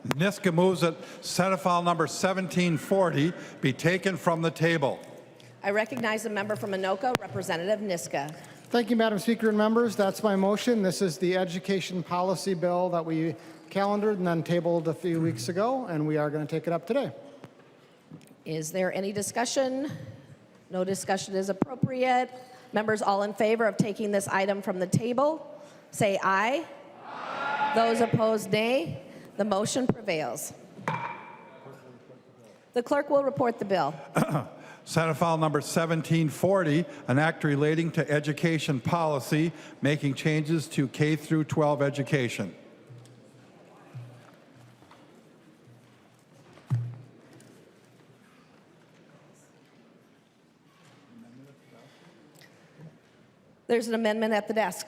Niska moves that Senate file number 1740 be taken from the table. I recognize the member from Anoka, Representative Niska. Thank you, Madam Speaker and members. That's my motion. This is the education policy bill that we calendared and then tabled a few weeks ago, and we are going to take it up today. Is there any discussion? No discussion is appropriate. Members all in favor of taking this item from the table, say aye. Aye. Those opposed, nay. The motion prevails. The clerk will report the bill. Senate file number 1740, an act relating to education policy, making changes to K through 12 education. There's an amendment at the desk.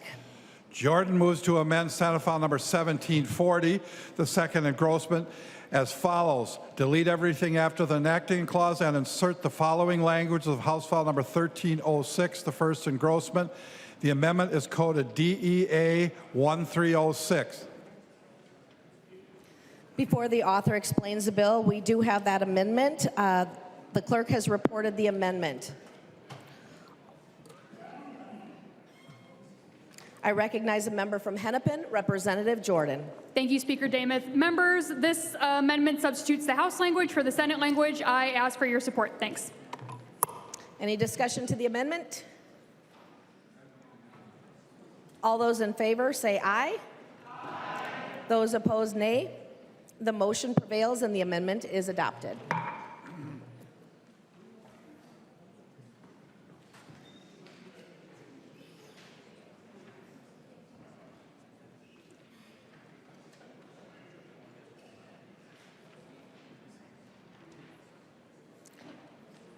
Jordan moves to amend Senate file number 1740, the second engrossment, as follows. Delete everything after the enacting clause and insert the following language of House file number 1306, the first engrossment. The amendment is coded DEA 1306. Before the author explains the bill, we do have that amendment. The clerk has reported the amendment. I recognize a member from Hennepin, Representative Jordan. Thank you, Speaker Damath. Members, this amendment substitutes the House language for the Senate language. I ask for your support. Thanks. Any discussion to the amendment? All those in favor say aye. Aye. Those opposed, nay. The motion prevails and the amendment is adopted.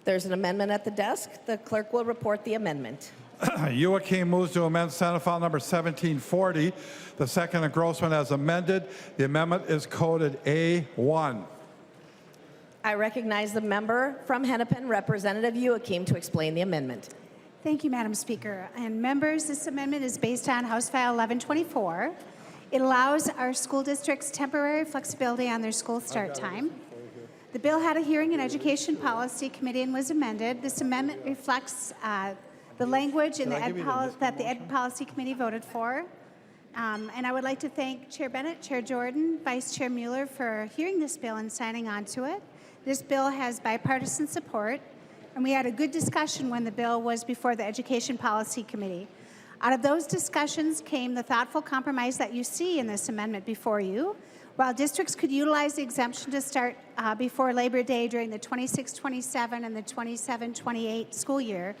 There's an amendment at the desk. The clerk will report the amendment. Joachim moves to amend Senate file number 1740, the second engrossment as amended. The amendment is coded A1. I recognize the member from Hennepin, Representative Joachim, to explain the amendment. Thank you, Madam Speaker. And members, this amendment is based on House File 1124. It allows our school districts temporary flexibility on their school start time. The bill had a hearing in Education Policy Committee and was amended. This amendment reflects the language in that the Ed Policy Committee voted for. And I would like to thank Chair Bennett, Chair Jordan, Vice Chair Mueller for hearing this bill and signing on to it. This bill has bipartisan support, and we had a good discussion when the bill was before the Education Policy Committee. Out of those discussions came the thoughtful compromise that you see in this amendment before you. While districts could utilize the exemption to start before Labor Day during the 26-27 and the 27-28 school year,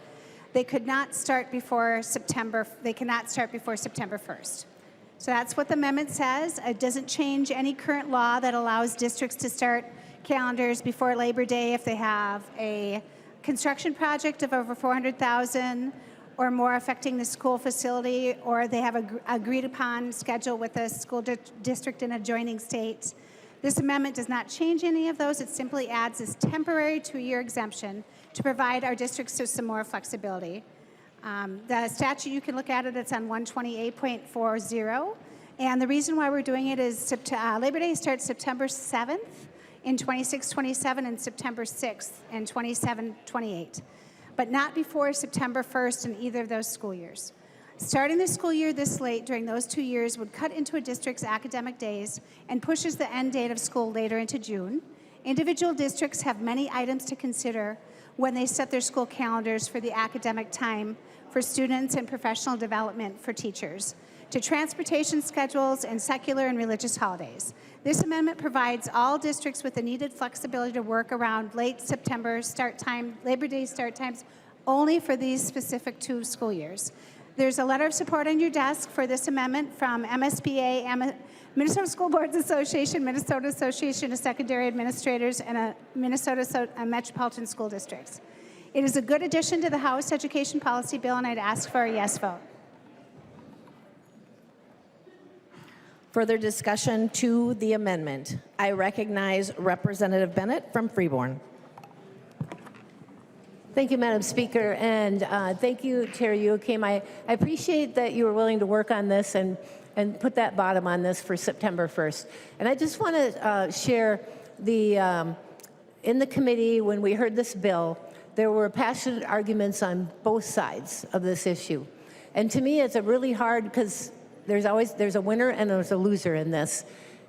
they could not start before September. They cannot start before September 1st. So that's what the amendment says. It doesn't change any current law that allows districts to start calendars before Labor Day if they have a construction project of over $400,000 or more affecting the school facility, or they have an agreed upon schedule with a school district in adjoining states. This amendment does not change any of those. It simply adds this temporary 2-year exemption to provide our districts with some more flexibility. The statute, you can look at it, it's on 128.40. And the reason why we're doing it is Labor Day starts September 7th in 26-27 and September 6th in 27-28. But not before September 1st in either of those school years. Starting the school year this late during those 2 years would cut into a district's academic days and pushes the end date of school later into June. Individual districts have many items to consider when they set their school calendars for the academic time for students and professional development for teachers, to transportation schedules and secular and religious holidays. This amendment provides all districts with the needed flexibility to work around late September start time, Labor Day start times, only for these specific 2 school years. There's a letter of support on your desk for this amendment from MSBA, Minnesota School Boards Association, Minnesota Association of Secondary Administrators, and Minnesota Metropolitan School Districts. It is a good addition to the House Education Policy Bill, and I'd ask for a yes vote. Further discussion to the amendment. I recognize Representative Bennett from Freeborn. Thank you, Madam Speaker, and thank you, Chair Joachim. I appreciate that you were willing to work on this, and and put that bottom on this for September 1st. And I just want to share the, in the committee, when we heard this bill, there were passionate arguments on both sides of this issue. And to me, it's a really hard, because there's a winner and there's a loser in this.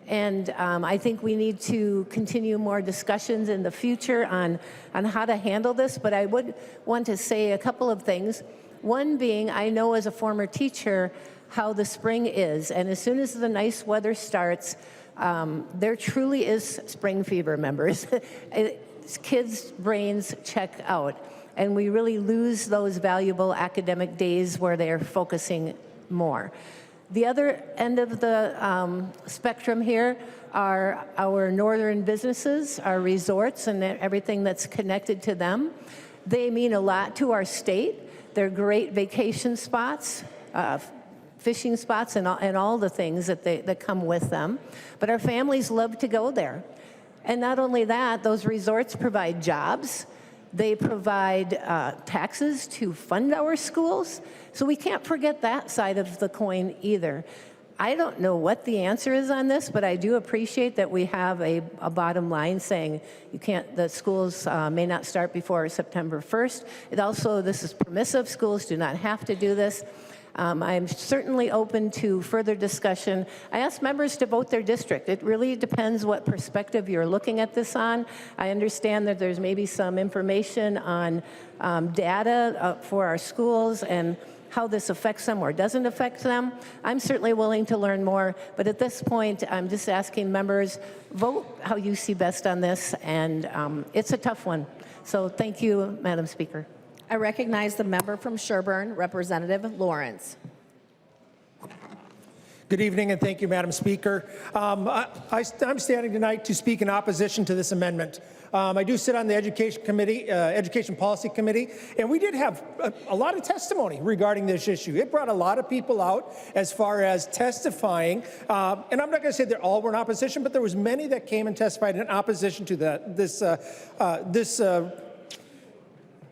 And I think we need to continue more discussions in the future on how to handle this. But I would want to say a couple of things. One being, I know as a former teacher how the spring is. And as soon as the nice weather starts, there truly is spring fever, members. Kids' brains check out. And we really lose those valuable academic days where they're focusing more. The other end of the spectrum here are our northern businesses, our resorts, and everything that's connected to them. They mean a lot to our state. They're great vacation spots, fishing spots, and all the things that come with them. But our families love to go there. And not only that, those resorts provide jobs. They provide taxes to fund our schools. So we can't forget that side of the coin either. I don't know what the answer is on this, but I do appreciate that we have a bottom line saying the schools may not start before September 1st. This is permissive. Schools do not have to do this. I'm certainly open to further discussion. I ask members to vote their district. It really depends what perspective you're looking at this on. I understand that there's maybe some information on data for our schools and how this affects them or doesn't affect them. I'm certainly willing to learn more, but at this point, I'm just asking members, vote how you see best on this, and it's a tough one. So thank you, Madam Speaker. I recognize the member from Sherburne, Representative Lawrence. Good evening, and thank you, Madam Speaker. I'm standing tonight to speak in opposition to this amendment. I do sit on the Education Committee, Education Policy Committee, and we did have a lot of testimony regarding this issue. It brought a lot of people out as far as testifying, and I'm not going to say that all were in opposition, but there was many that came and testified in opposition to this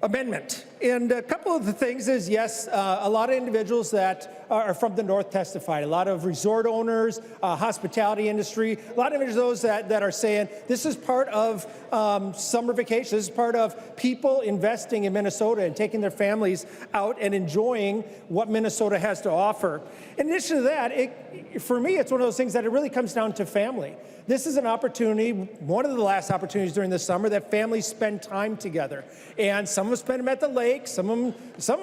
amendment. And a couple of the things is, yes, a lot of individuals that are from the north testified. A lot of resort owners, hospitality industry, a lot of those that are saying this is part of summer vacation. This is part of people investing in Minnesota and taking their families out and enjoying what Minnesota has to offer. In addition to that, for me, it's one of those things that it really comes down to family. This is an opportunity, one of the last opportunities during the summer that families spend time together. And some of them spend them at the lake, some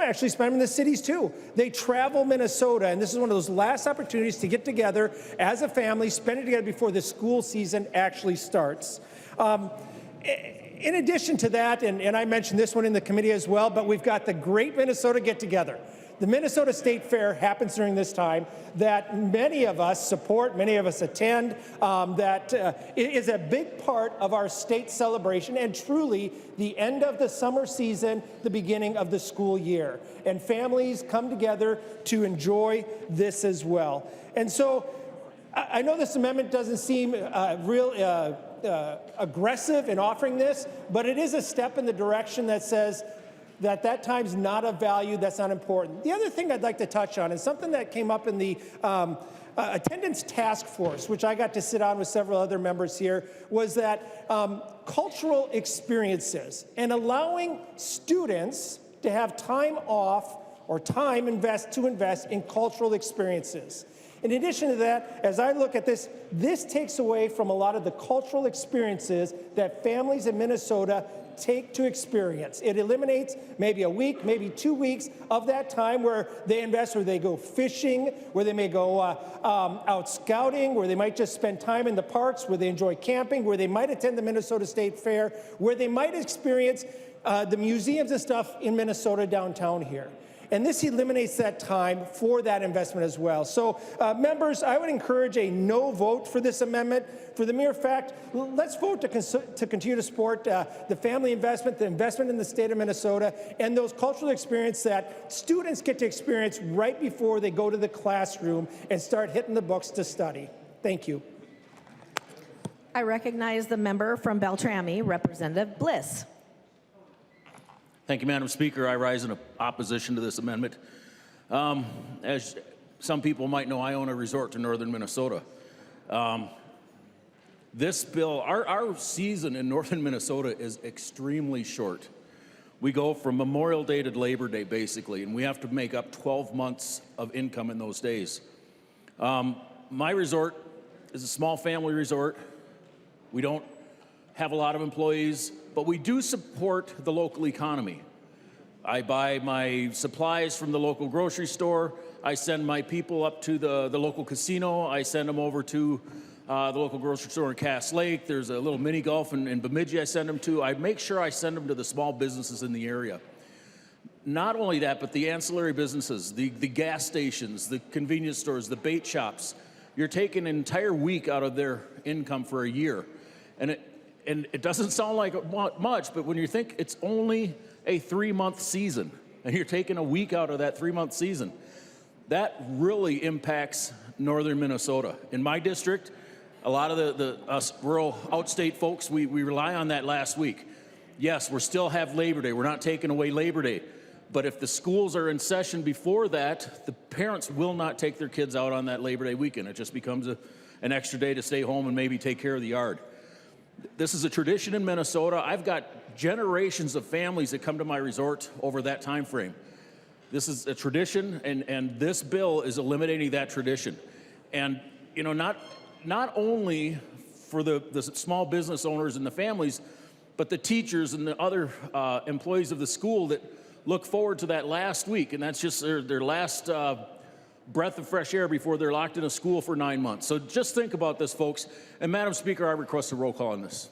actually spend them in the cities too. They travel Minnesota, and this is one of those last opportunities to get together as a family, spend it together before the school season actually starts. In addition to that, and I mentioned this one in the committee as well, but we've got the Great Minnesota Get-Together. The Minnesota State Fair happens during this time that many of us support, many of us attend, that is a big part of our state celebration and truly the end of the summer season, the beginning of the school year. And families come together to enjoy this as well. And so I know this amendment doesn't seem real aggressive in offering this, but it is a step in the direction that says that time's not of value, that's not important. The other thing I'd like to touch on is something that came up in the attendance task force, which I got to sit on with several other members here, was that cultural experiences and allowing students to have time off or time to invest in cultural experiences. In addition to that, as I look at this, this takes away from a lot of the cultural experiences that families in Minnesota take to experience. It eliminates maybe a week, maybe 2 weeks of that time where they invest, where they go fishing, where they may go out scouting, where they might just spend time in the parks, where they enjoy camping, where they might attend the Minnesota State Fair, where they might experience the museums and stuff in Minnesota downtown here. And this eliminates that time for that investment as well. So members, I would encourage a no vote for this amendment for the mere fact, let's vote to continue to support the family investment, the investment in the state of Minnesota, and those cultural experiences that students get to experience right before they go to the classroom and start hitting the books to study. Thank you. I recognize the member from Beltrami, Representative Bliss. Thank you, Madam Speaker. I rise in opposition to this amendment. As some people might know I own a resort to northern Minnesota. This bill, our season in northern Minnesota is extremely short. We go from Memorial Day to Labor Day, basically, and we have to make up 12 months of income in those days. My resort is a small family resort. We don't have a lot of employees, but we do support the local economy. I buy my supplies from the local grocery store. I send my people up to the local casino. I send them over to the local grocery store in Cass Lake. There's a little mini golf in Bemidji I send them to. I make sure I send them to the small businesses in the area. Not only that, but the ancillary businesses, the gas stations, the convenience stores, the bait shops. You're taking an entire week out of their income for a year. And it doesn't sound like much, but when you think it's only a 3-month season, and you're taking a week out of that 3-month season, that really impacts northern Minnesota. In my district, a lot of us rural outstate folks, we rely on that last week. Yes, we still have Labor Day. We're not taking away Labor Day. But if the schools are in session before that, the parents will not take their kids out on that Labor Day weekend. It just becomes an extra day to stay home and maybe take care of the yard. This is a tradition in Minnesota. I've got generations of families that come to my resort over that time frame. This is a tradition, and this bill is eliminating that tradition. And, you know, not only for the small business owners and the families, but the teachers and the other employees of the school that look forward to that last week, and that's just their last breath of fresh air before they're locked in a school for 9 months. So just think about this, folks. And Madam Speaker, I request a roll call on this.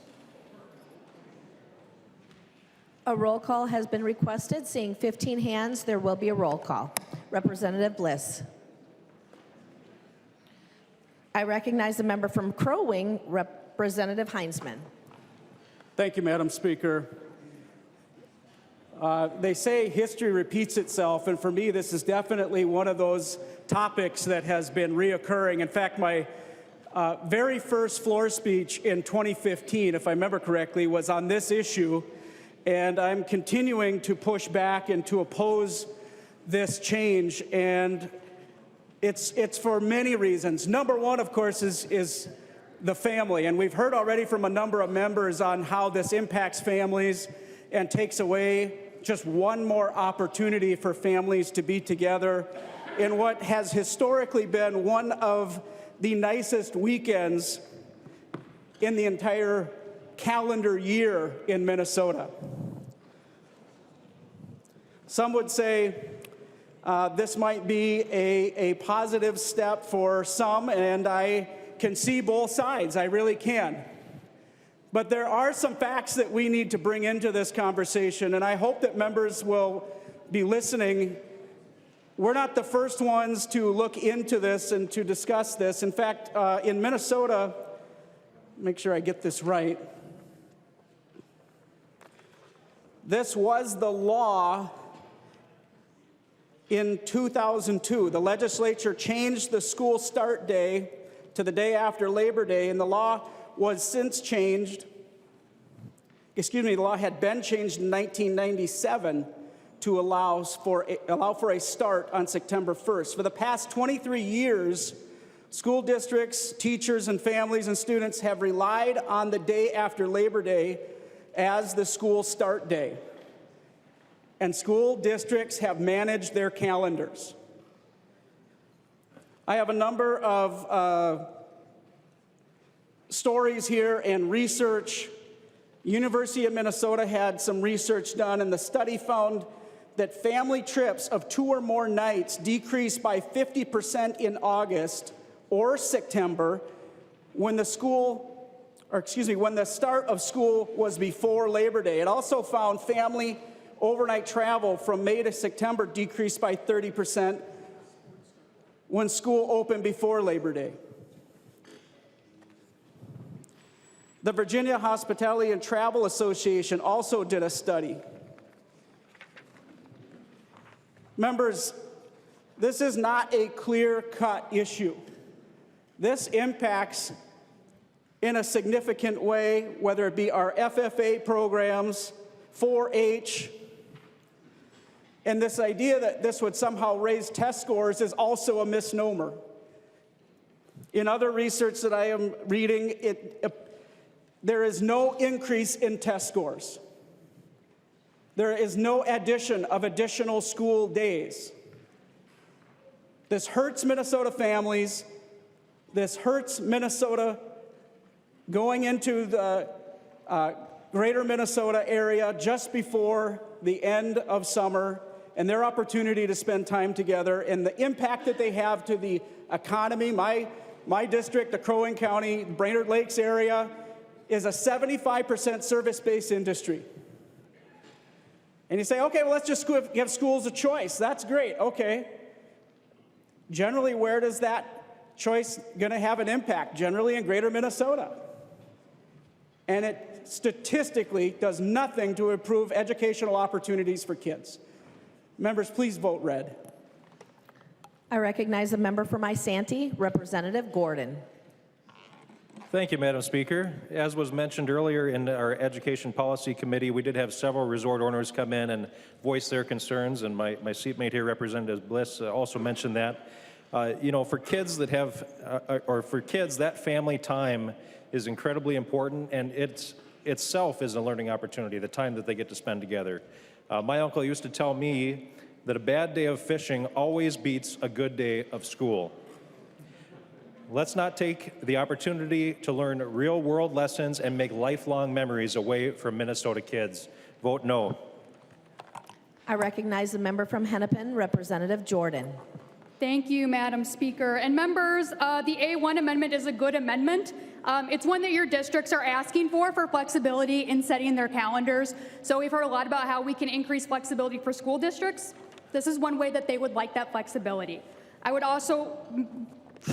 A roll call has been requested. Seeing 15 hands, there will be a roll call. Representative Bliss. I recognize the member from Crow Wing, Representative Heinzman. Thank you, Madam Speaker. They say history repeats itself, and for me, this is definitely one of those topics that has been reoccurring. In fact, my very first floor speech in 2015, if I remember correctly, was on this issue, and I'm continuing to push back and to oppose this change, and it's for many reasons. Number one, of course, is the family, and we've heard already from a number of members on how this impacts families and takes away just one more opportunity for families to be together in what has historically been one of the nicest weekends in the entire calendar year in Minnesota. Some would say this might be a positive step for some, and I can see both sides. I really can. But there are some facts that we need to bring into this conversation, and I hope that members will be listening. We're not the first ones to look into this and to discuss this. In fact, in Minnesota, make sure I get this right, this was the law in 2002. The legislature changed the school start day to the day after Labor Day, and the law was since changed, the law had been changed in 1997 to allow for a start on September 1st. For the past 23 years, school districts, teachers, and families and students have relied on the day after Labor Day as the school start day. And school districts have managed their calendars. I have a number of stories here and research. University of Minnesota had some research done, and the study found that family trips of 2 or more nights decreased by 50% in August or September when the start of school was before Labor Day. It also found family overnight travel from May to September decreased by 30% when school opened before Labor Day. The Virginia Hospitality and Travel Association also did a study. Members, this is not a clear-cut issue. This impacts in a significant way, whether it be our FFA programs, 4-H, And this idea that this would somehow raise test scores is also a misnomer. In other research that I am reading, there is no increase in test scores. There is no addition of additional school days. This hurts Minnesota families. This hurts Minnesota going into the greater Minnesota area just before the end of summer and their opportunity to spend time together and the impact that they have to the economy. My district, the Crow Wing County, Brainerd Lakes area, is a 75% service-based industry. And you say, okay, well, let's just give schools a choice. That's great, okay. Generally, where does that choice gonna have an impact? Generally in greater Minnesota. And it statistically does nothing to improve educational opportunities for kids. Members, please vote red. I recognize the member from Isanti, Representative Gordon. Thank you, Madam Speaker. As was mentioned earlier in our Education Policy Committee, we did have several resort owners come in and voice their concerns, and my seatmate here, Representative Bliss, also mentioned that. You know, for kids that have, that family time is incredibly important, and itself is a learning opportunity, the time that they get to spend together. My uncle used to tell me that a bad day of fishing always beats a good day of school. Let's not take the opportunity to learn real-world lessons and make lifelong memories away from Minnesota kids. Vote no. I recognize the member from Hennepin, Representative Jordan. Thank you, Madam Speaker. And members, the A1 amendment is a good amendment. It's one that your districts are asking for flexibility in setting their calendars. So we've heard a lot about how we can increase flexibility for school districts. This is one way that they would like that flexibility. I would also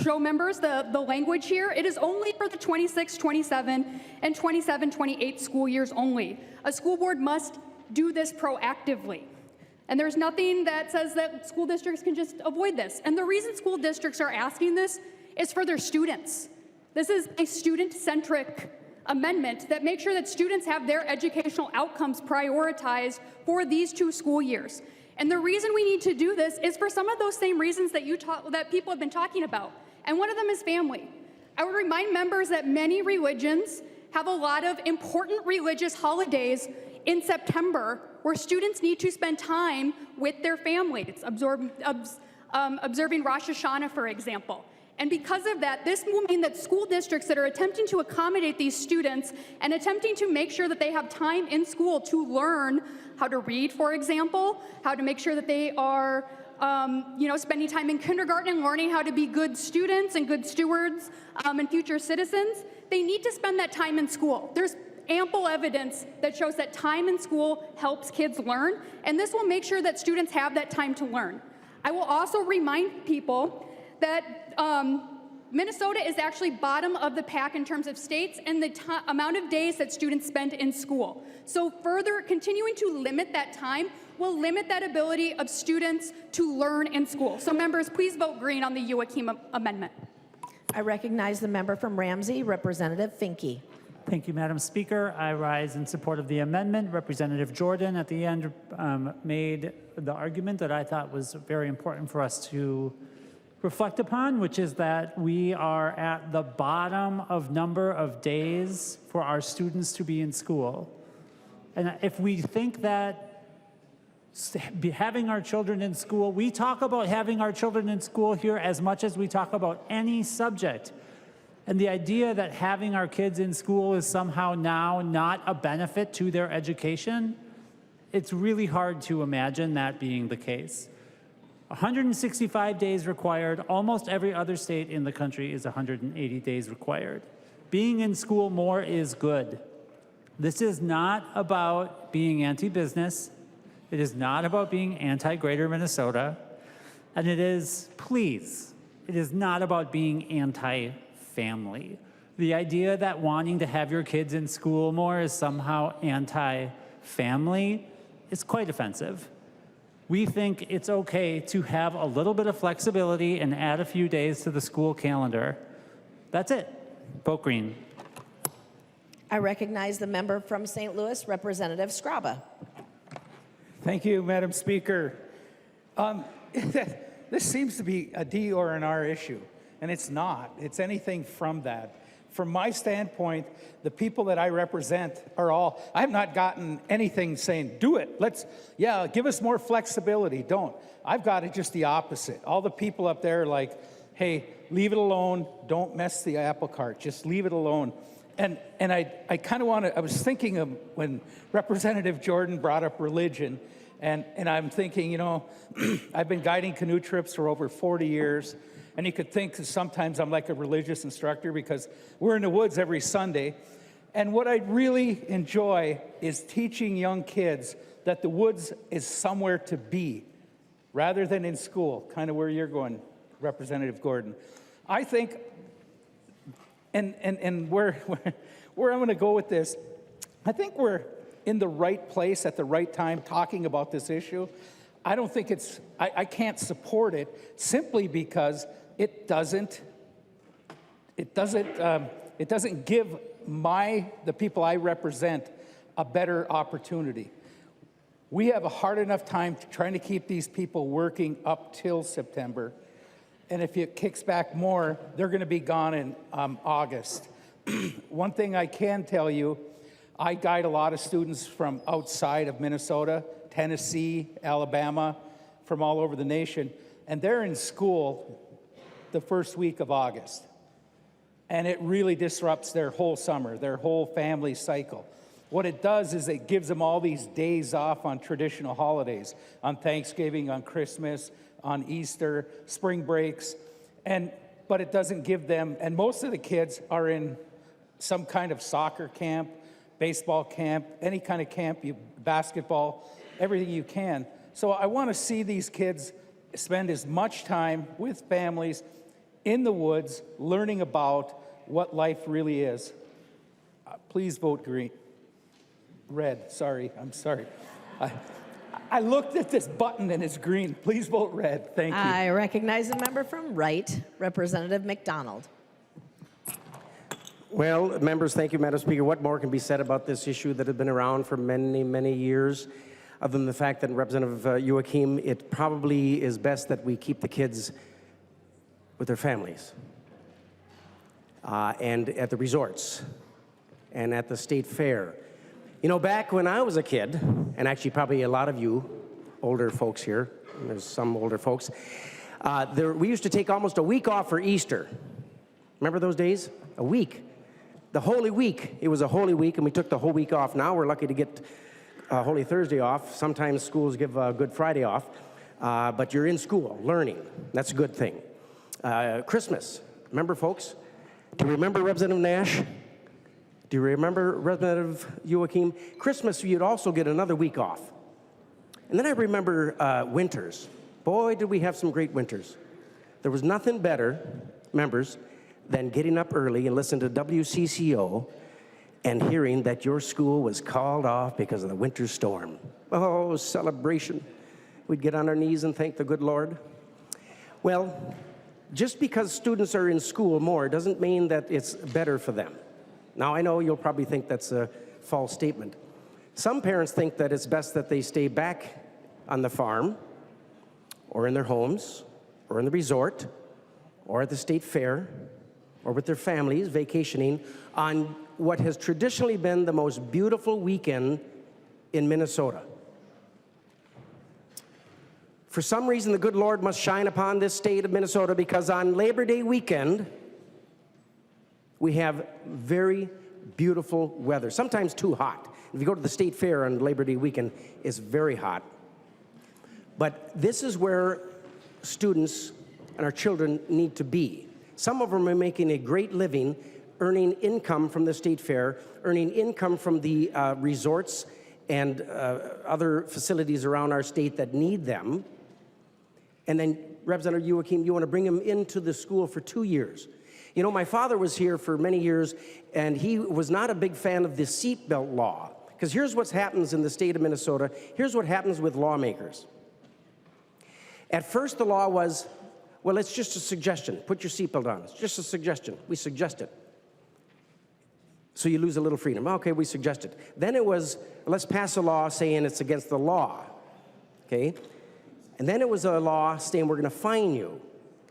show members the language here. It is only for the 26, 27, and 27, 28 school years only. A school board must do this proactively. And there's nothing that says that school districts can just avoid this. And the reason school districts are asking this is for their students. This is a student-centric amendment that makes sure that students have their educational outcomes prioritized for these 2 school years. And the reason we need to do this is for some of those same reasons that that people have been talking about. And one of them is family. I would remind members that many religions have a lot of important religious holidays in September where students need to spend time with their families, observing Rosh Hashanah, for example. And because of that, this will mean that school districts that are attempting to accommodate these students and attempting to make sure that they have time in school to learn how to read, for example, how to make sure that they are spending time in kindergarten and learning how to be good students and good stewards and future citizens, they need to spend that time in school. There's ample evidence that shows that time in school helps kids learn, and this will make sure that students have that time to learn. I will also remind people that Minnesota is actually bottom of the pack in terms of states and the amount of days that students spend in school. So further continuing to limit that time will limit that ability of students to learn in school. So members, please vote green on the Joachim amendment. I recognize the member from Ramsey, Representative Finke. Thank you, Madam Speaker. I rise in support of the amendment. Representative Jordan at the end made the argument that I thought was very important for us to reflect upon, which is that we are at the bottom of number of days for our students to be in school. And if we think that having our children in school, we talk about having our children in school here as much as we talk about any subject. And the idea that having our kids in school is somehow now not a benefit to their education, it's really hard to imagine that being the case. 165 days required. Almost every other state in the country is 180 days required. Being in school more is good. This is not about being anti-business. It is not about being anti-Greater Minnesota. And it is, please, it is not about being anti-family. The idea that wanting to have your kids in school more is somehow anti-family is quite offensive. We think it's okay to have a little bit of flexibility and add a few days to the school calendar. That's it. Vote green. I recognize the member from St. Louis, Representative Scraba. Thank you, Madam Speaker. This seems to be a D or an R issue, and it's not. It's anything from that. From my standpoint, the people that I represent are all, I have not gotten anything saying, do it, give us more flexibility, don't. I've got it just the opposite. All the people up there are like, hey, leave it alone, don't mess the apple cart, just leave it alone. And I kind of want to, I was thinking of when Representative Jordan brought up religion, and I'm thinking, you know, I've been guiding canoe trips for over 40 years, and you could think that sometimes I'm like a religious instructor because we're in the woods every Sunday. And what I really enjoy is teaching young kids that the woods is somewhere to be rather than in school, kind of where you're going, Representative Gordon. I think, and where I'm going to go with this, I think we're in the right place at the right time talking about this issue. I don't think I can't support it simply because it doesn't give the people I represent a better opportunity. We have a hard enough time trying to keep these people working up till September. And if it kicks back more, they're going to be gone in August. One thing I can tell you, I guide a lot of students from outside of Minnesota, Tennessee, Alabama, from all over the nation, and they're in school the first week of August. And it really disrupts their whole summer, their whole family cycle. What it does is it gives them all these days off on traditional holidays, on Thanksgiving, on Christmas, on Easter, spring breaks, but it doesn't give them, and most of the kids are in some kind of soccer camp, baseball camp, any kind of camp, basketball, everything you can. So I want to see these kids spend as much time with families in the woods, learning about what life really is. Please vote green. Red, sorry, I'm sorry. I looked at this button and it's green. Please vote red. Thank you. I recognize the member from Wright, Representative McDonald. Well, members, thank you, Madam Speaker. What more can be said about this issue that has been around for many, many years, other than the fact that Representative Joachim, it probably is best that we keep the kids with their families and at the resorts and at the state fair. You know, back when I was a kid, and actually probably a lot of you older folks here, there's some older folks, we used to take almost a week off for Easter. Remember those days? A week. The Holy Week. It was a Holy Week, and we took the whole week off. Now we're lucky to get Holy Thursday off. Sometimes schools give Good Friday off, but you're in school, learning. That's a good thing. Christmas. Remember, folks? Do you remember Representative Nash? Do you remember Representative Joachim? Christmas, you'd also get another week off. And then I remember winters. Boy, did we have some great winters. There was nothing better, members, than getting up early and listening to WCCO and hearing that your school was called off because of the winter storm. Oh, celebration. We'd get on our knees and thank the good Lord. Well, just because students are in school more doesn't mean that it's better for them. Now, I know you'll probably think that's a false statement. Some parents think that it's best that they stay back on the farm or in their homes or in the resort or at the state fair or with their families vacationing on what has traditionally been the most beautiful weekend in Minnesota. For some reason, the good Lord must shine upon this state of Minnesota because on Labor Day weekend, we have very beautiful weather, sometimes too hot. If you go to the state fair on Labor Day weekend, it's very hot. But this is where students and our children need to be. Some of them are making a great living, earning income from the state fair, earning income from the resorts and other facilities around our state that need them. And then, Representative Joachim, you want to bring them into the school for 2 years. You know, my father was here for many years, and he was not a big fan of the seatbelt law. Because here's what happens in the state of Minnesota. Here's what happens with lawmakers. At first, the law was, well, it's just a suggestion. Put your seatbelt on. It's just a suggestion. We suggest it. So you lose a little freedom. Okay, we suggest it. Then it was, let's pass a law saying it's against the law. okay? And then it was a law saying we're going to fine you.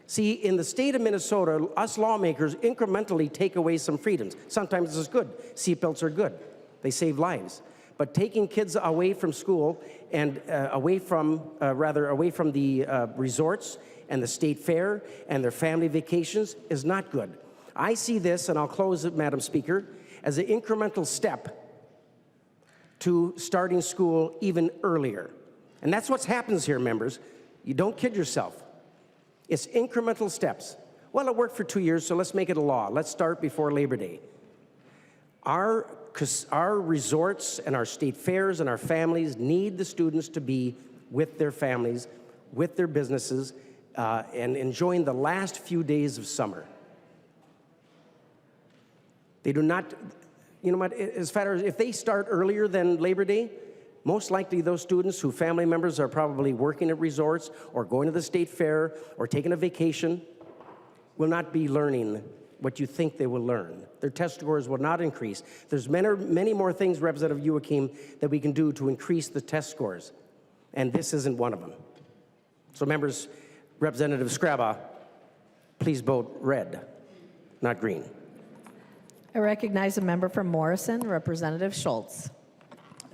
See, in the state of Minnesota, us lawmakers incrementally take away some freedoms. Sometimes it's good. Seatbelts are good. They save lives. But taking kids away from school and away from the resorts and the state fair and their family vacations is not good. I see this, and I'll close it, Madam Speaker, as an incremental step to starting school even earlier. And that's what happens here, members. You don't kid yourself. It's incremental steps. Well, it worked for 2 years, so let's make it a law. Let's start before Labor Day. Our resorts and our state fairs and our families need the students to be with their families, with their businesses, and enjoying the last few days of summer. They do not, you know what, as far as if they start earlier than Labor Day, most likely those students whose family members are probably working at resorts or going to the state fair or taking a vacation will not be learning what you think they will learn. Their test scores will not increase. There's many more things, Representative Joachim, that we can do to increase the test scores, and this isn't one of them. So members, Representative Scraba, please vote red, not green. I recognize a member from Morrison, Representative Schultz.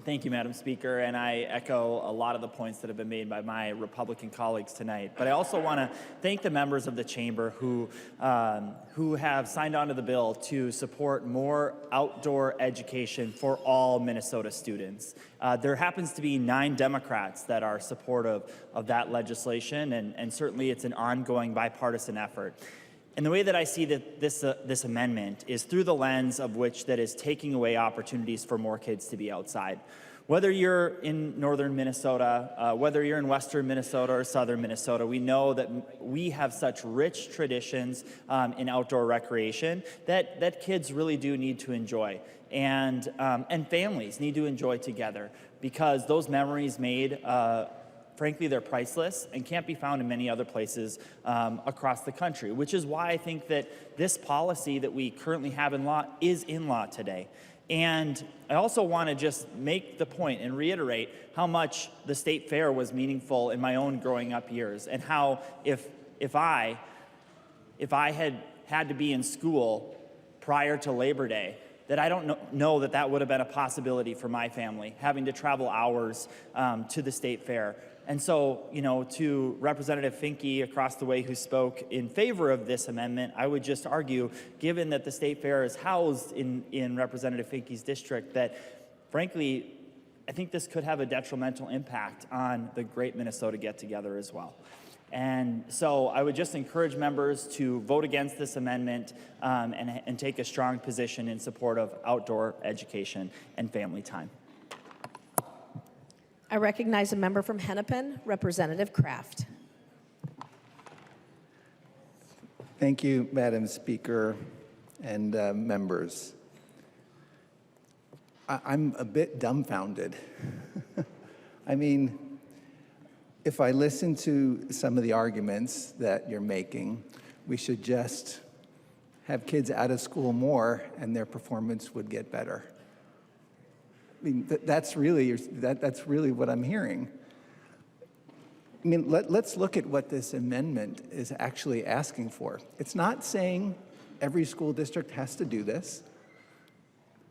Thank you, Madam Speaker, and I echo a lot of the points that have been made by my Republican colleagues tonight. But I also want to thank the members of the chamber who have signed on to the bill to support more outdoor education for all Minnesota students. There happens to be 9 Democrats that are supportive of that legislation, and certainly it's an ongoing bipartisan effort. And the way that I see that this amendment is through the lens of which that is taking away opportunities for more kids to be outside. Whether you're in northern Minnesota, whether you're in western Minnesota or southern Minnesota, we know that we have such rich traditions in outdoor recreation that kids really do need to enjoy. And families need to enjoy together, because those memories made frankly, they're priceless and can't be found in many other places across the country, which is why I think that this policy that we currently have in law is in law today. And I also want to just make the point and reiterate how much the state fair was meaningful in my own growing up years, and how if I had to be in school prior to Labor Day, that I don't know that that would have been a possibility for my family, having to travel hours to the state fair. And so, you know, to Representative Finke across the way who spoke in favor of this amendment, I would just argue, given that the state fair is housed in Representative Finke's district, that frankly, I think this could have a detrimental impact on the Great Minnesota Get-Together as well. And so I would just encourage members to vote against this amendment and take a strong position in support of outdoor education and family time. I recognize a member from Hennepin, Representative Kraft. Thank you, Madam Speaker and members. I'm a bit dumbfounded. I mean, if I listen to some of the arguments that you're making, we should just have kids out of school more and their performance would get better. I mean, that's really what I'm hearing. I mean, let's look at what this amendment is actually asking for. It's not saying every school district has to do this,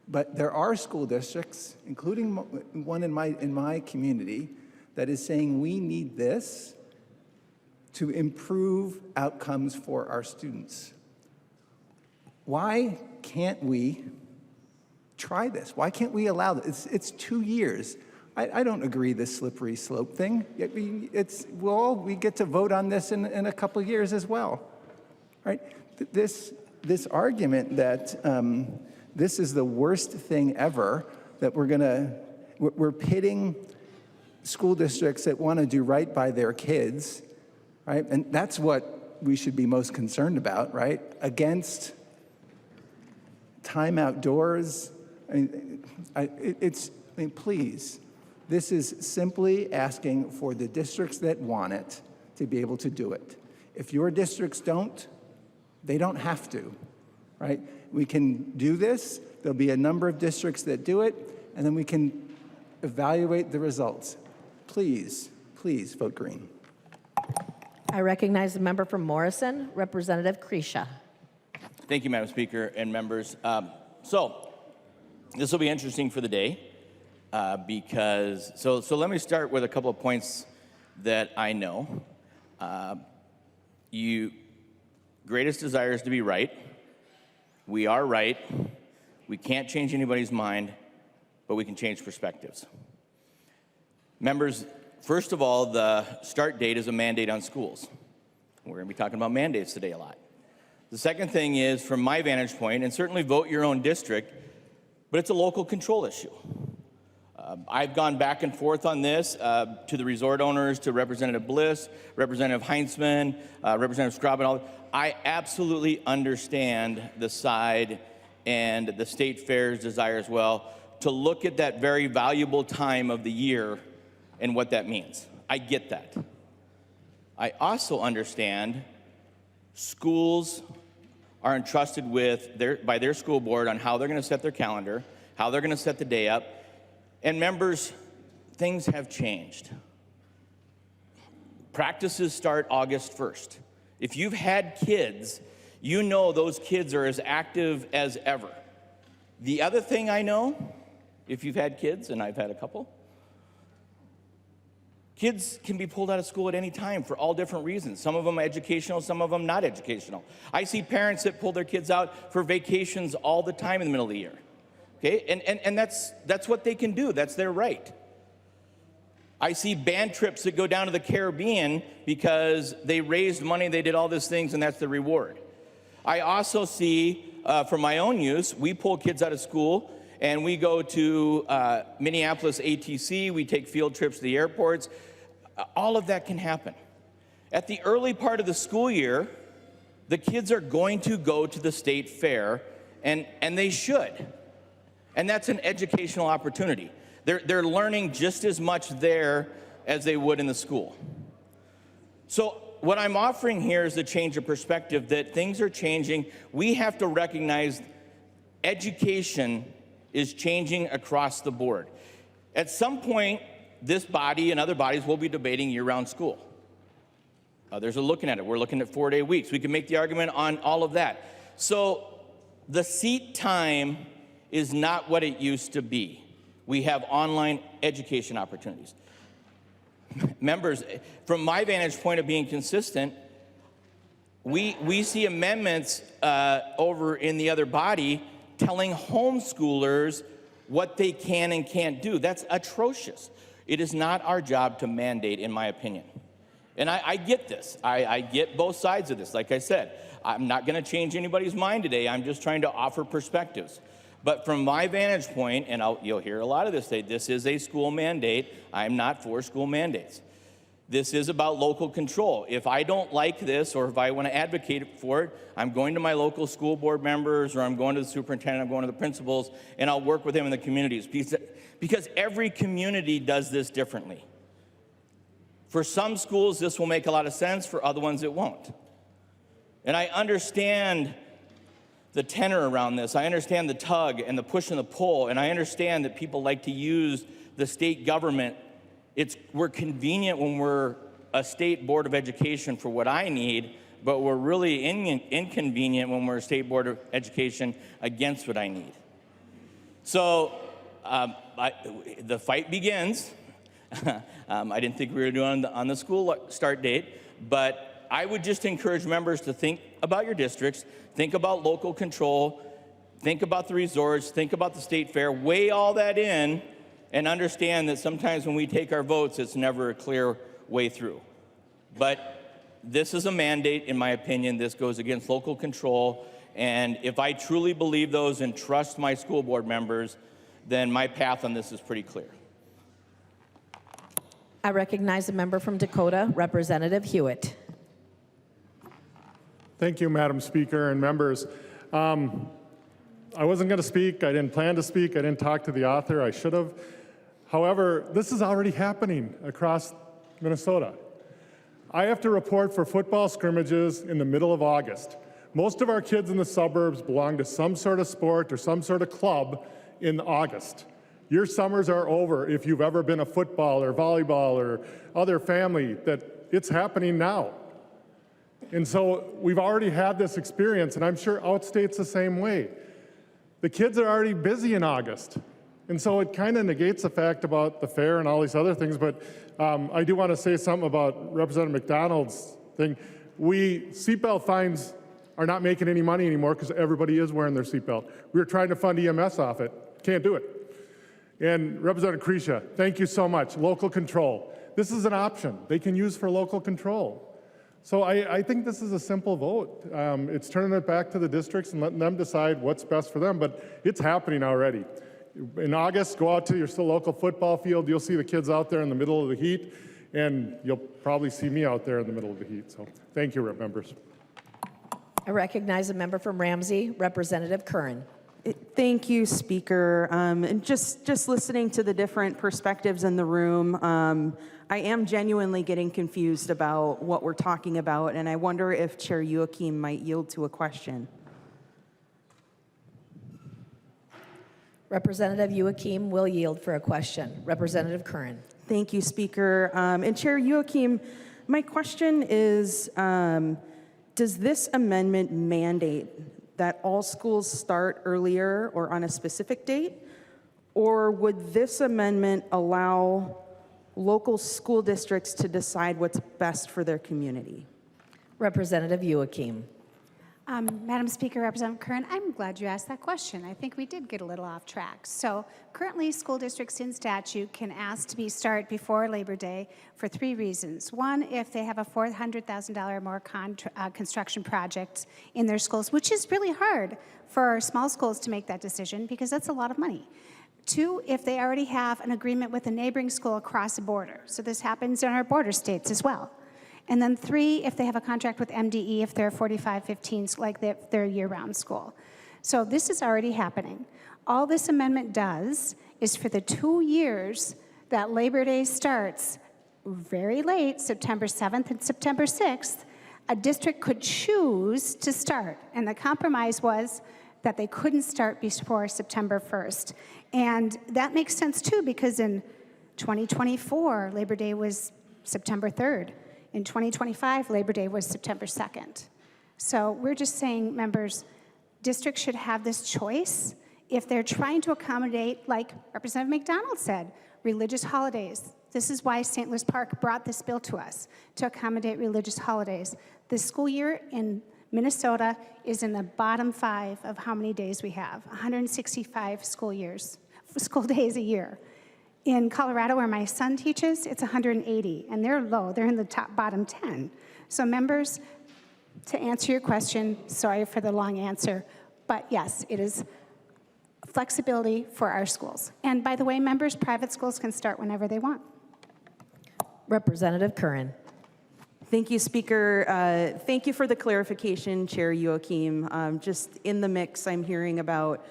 but there are school districts, including one in my community, that is saying we need this to improve outcomes for our students. Why can't we try this? Why can't we allow this? It's 2 years. I don't agree this slippery slope thing. I mean, we get to vote on this in a couple of years as well, right? This argument that this is the worst thing ever, that we're pitting school districts that want to do right by their kids, right? And that's what we should be most concerned about, right? Against time outdoors. I mean, please, this is simply asking for the districts that want it to be able to do it. If your districts don't, they don't have to, right? We can do this. There'll be a number of districts that do it, and then we can evaluate the results. Please, please vote green. I recognize the member from Morrison, Representative Kresha. Thank you, Madam Speaker and members. So this will be interesting for the day because, so let me start with a couple of points that I know. Greatest desire is to be right. We are right. We can't change anybody's mind, but we can change perspectives. Members, first of all, the start date is a mandate on schools. We're going to be talking about mandates today a lot. The second thing is, from my vantage point, and certainly vote your own district, but it's a local control issue. I've gone back and forth on this to the resort owners, to Representative Bliss, Representative Heinzman, Representative Scrub, and all. I absolutely understand the side and the state fair's desire as well to look at that very valuable time of the year and what that means. I get that. I also understand schools are entrusted by their school board on how they're going to set their calendar, how they're going to set the day up. And members, things have changed. Practices start August 1st. If you've had kids, you know those kids are as active as ever. The other thing I know, if you've had kids, and I've had a couple, kids can be pulled out of school at any time for all different reasons. Some of them educational, some of them not educational. I see parents that pull their kids out for vacations all the time in the middle of the year. Okay, and that's what they can do. That's their right. I see band trips that go down to the Caribbean because they raised money, they did all these things, and that's the reward. I also see, for my own use, we pull kids out of school and we go to Minneapolis ATC, we take field trips to the airports. All of that can happen. At the early part of the school year, the kids are going to go to the state fair, and they should. And that's an educational opportunity. They're learning just as much there as they would in the school. So what I'm offering here is a change of perspective, that things are changing. We have to recognize education is changing across the board. At some point, this body and other bodies will be debating year-round school. Others are looking at it. We're looking at 4-day weeks. We can make the argument on all of that. So the seat time is not what it used to be. We have online education opportunities. Members, from my vantage point of being consistent, we see amendments over in the other body telling homeschoolers what they can and can't do. That's atrocious. It is not our job to mandate, in my opinion. And I get this. I get both sides of this. Like I said, I'm not going to change anybody's mind today. I'm just trying to offer perspectives. But from my vantage point, and you'll hear a lot of this today, this is a school mandate. I'm not for school mandates. This is about local control. If I don't like this, or if I want to advocate for it, I'm going to my local school board members, or I'm going to the superintendent, I'm going to the principals, and I'll work with them in the communities. Because every community does this differently. For some schools, this will make a lot of sense. For other ones, it won't. And I understand the tenor around this. I understand the tug and the push and the pull, and I understand that people like to use the state government. We're convenient when we're a state board of education for what I need, but we're really inconvenient when we're a state board of education against what I need. So the fight begins. I didn't think we were doing on the school start date, but I would just encourage members to think about your districts, think about local control, think about the resorts, think about the state fair, weigh all that in, and understand that sometimes when we take our votes, it's never a clear way through. But this is a mandate, in my opinion. This goes against local control, and if I truly believe those and trust my school board members, then my path on this is pretty clear. I recognize the member from Dakota, Representative Hewitt. Thank you, Madam Speaker and members. I wasn't going to speak. I didn't plan to speak. I didn't talk to the author. I should have. However, this is already happening across Minnesota. I have to report for football scrimmages in the middle of August. Most of our kids in the suburbs belong to some sort of sport or some sort of club in August. Your summers are over. If you've ever been a football or volleyball or other family, that it's happening now. And so we've already had this experience, and I'm sure outstate's the same way. The kids are already busy in August. And so it kind of negates the fact about the fair and all these other things, but I do want to say something about Representative McDonald's thing. Seatbelt fines are not making any money anymore because everybody is wearing their seatbelt. We were trying to fund EMS off it. Can't do it. And Representative Krisha, thank you so much. Local control. This is an option they can use for local control. So I think this is a simple vote. It's turning it back to the districts and letting them decide what's best for them, but it's happening already. In August, go out to your local football field. You'll see the kids out there in the middle of the heat, and you'll probably see me out there in the middle of the heat. So thank you, members. I recognize a member from Ramsey, Representative Curran. Thank you, Speaker. And just listening to the different perspectives in the room, I am genuinely getting confused about what we're talking about, and I wonder if Chair Joachim might yield to a question. Representative Joachim will yield for a question. Representative Curran. Thank you, Speaker. And Chair Joachim, my question is, does this amendment mandate that all schools start earlier or on a specific date? Or would this amendment allow local school districts to decide what's best for their community? Representative Joachim. Madam Speaker, Representative Curran, I'm glad you asked that question. I think we did get a little off track. So currently, school districts in statute can ask to start before Labor Day for 3 reasons. One, if they have a $400,000 or more construction project in their schools, which is really hard for small schools to make that decision because that's a lot of money. 2, if they already have an agreement with a neighboring school across the border. So this happens in our border states as well. And then 3, if they have a contract with MDE, if they're 45-15, like they're year-round school. So this is already happening. All this amendment does is for the 2 years that Labor Day starts very late, September 7th and September 6th, a district could choose to start. And the compromise was that they couldn't start before September 1st. And that makes sense too, because in 2024, Labor Day was September 3rd. In 2025, Labor Day was September 2nd. So we're just saying, members, districts should have this choice if they're trying to accommodate, like Representative McDonald said, religious holidays. This is why St. Louis Park brought this bill to us, to accommodate religious holidays. This school year in Minnesota is in the bottom 5 of how many days we have, 165 school days a year. In Colorado, where my son teaches, it's 180, and they're low. They're in the bottom 10. So members, to answer your question, sorry for the long answer, but yes, it is flexibility for our schools. And by the way, members, private schools can start whenever they want. Representative Curran. Thank you, Speaker. Thank you for the clarification, Chair Joachim. Just in the mix, I'm hearing about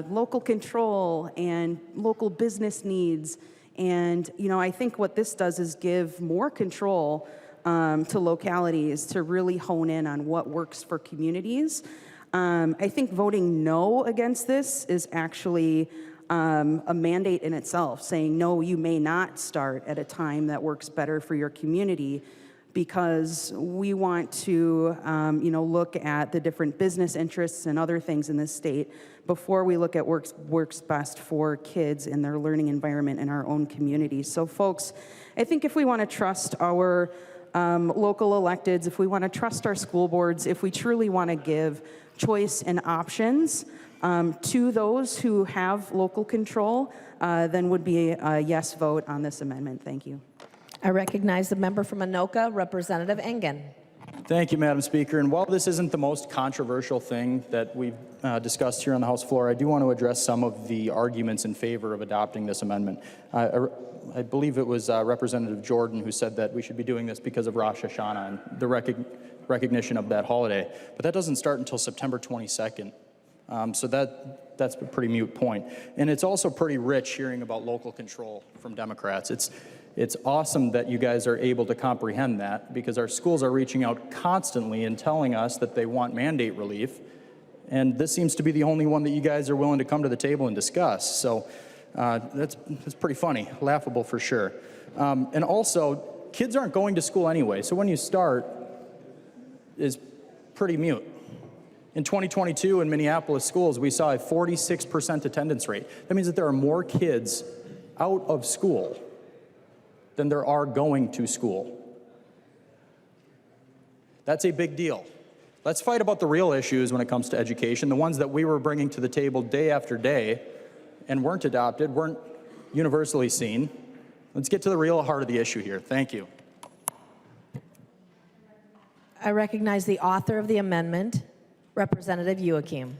local control and local business needs. And, I think what this does is give more control to localities to really hone in on what works for communities. I think voting no against this is actually a mandate in itself, saying, no, you may not start at a time that works better for your community, because we want to, look at the different business interests and other things in this state before we look at works best for kids in their learning environment in our own communities. So folks, I think if we want to trust our local electeds, if we want to trust our school boards, if we truly want to give choice and options to those who have local control, then would be a yes vote on this amendment. Thank you. I recognize the member from Anoka, Representative Engen. Thank you, Madam Speaker. And while this isn't the most controversial thing that we've discussed here on the House floor, I do want to address some of the arguments in favor of adopting this amendment. I believe it was Representative Jordan who said that we should be doing this because of Rosh Hashanah and the recognition of that holiday. But that doesn't start until September 22nd. So that's a pretty moot point. And it's also pretty rich hearing about local control from Democrats. It's awesome that you guys are able to comprehend that, because our schools are reaching out constantly and telling us that they want mandate relief. And this seems to be the only one that you guys are willing to come to the table and discuss. So That's pretty funny, laughable for sure. And also, kids aren't going to school anyway, so when you start is pretty mute. In 2022 in Minneapolis schools, we saw a 46% attendance rate. That means that there are more kids out of school than there are going to school. That's a big deal. Let's fight about the real issues when it comes to education, the ones that we were bringing to the table day after day and weren't adopted, weren't universally seen. Let's get to the real heart of the issue here. Thank you. I recognize the author of the amendment, Representative Joachim.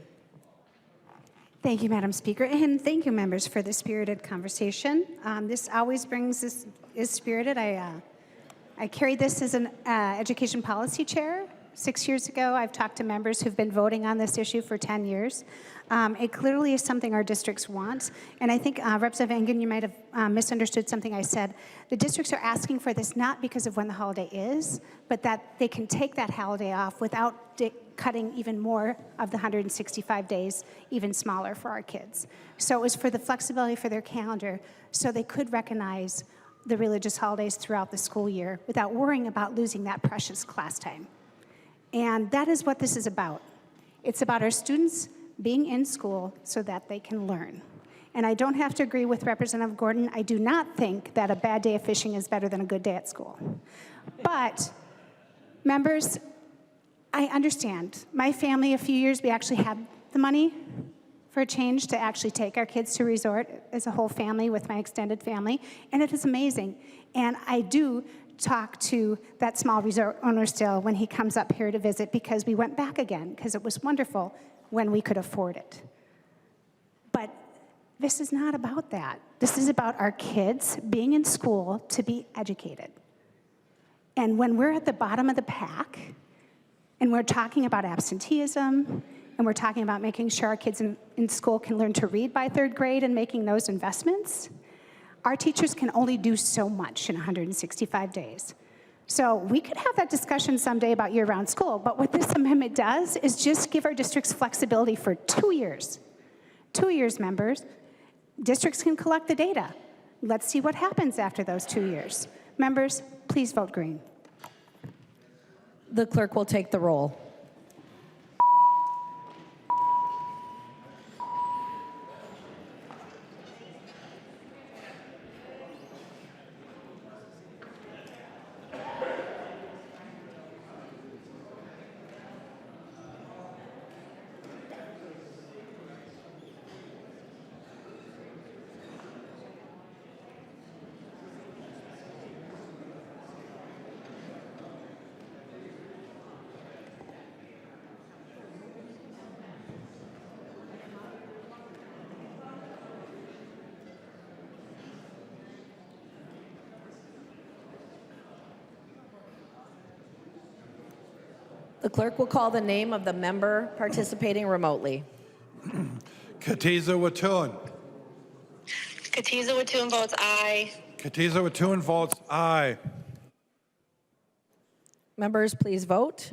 Thank you, Madam Speaker, and thank you, members, for the spirited conversation. This always is spirited. I carried this as an education policy chair 6 years ago. I've talked to members who've been voting on this issue for 10 years. It clearly is something our districts want, and I think, Representative Engen, you might have misunderstood something I said. The districts are asking for this not because of when the holiday is, but that they can take that holiday off without cutting even more of the 165 days, even smaller for our kids. So it was for the flexibility for their calendar, so they could recognize the religious holidays throughout the school year without worrying about losing that precious class time. And that is what this is about. It's about our students being in school so that they can learn. And I don't have to agree with Representative Gordon. I do not think that a bad day of fishing is better than a good day at school. But, members, I understand. My family, a few years, we actually had the money for a change to actually take our kids to resort as a whole family with my extended family, and it is amazing. And I do talk to that small resort owner still when he comes up here to visit, because we went back again, because it was wonderful when we could afford it. But this is not about that. This is about our kids being in school to be educated. And when we're at the bottom of the pack, and we're talking about absenteeism, and we're talking about making sure our kids in school can learn to read by 3rd grade and making those investments, our teachers can only do so much in 165 days. So we could have that discussion someday about year-round school, but what this amendment does is just give our districts flexibility for 2 years. 2 years, members. Districts can collect the data. Let's see what happens after those 2 years. Members, please vote green. The clerk will take the roll. The clerk will call the name of the member participating remotely. Katiza Watun. Katiza Watun votes aye. Katiza Watun votes aye. Members, please vote.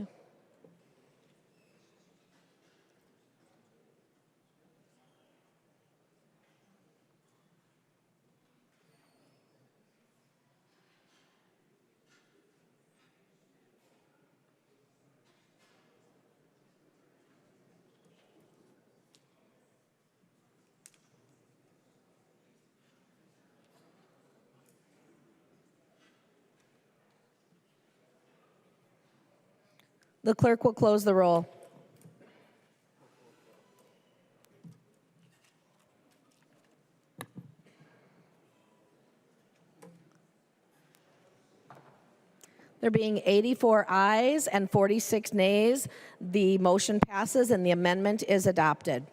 The clerk will close the roll. There being 84 ayes and 46 nays, the motion passes and the amendment is adopted.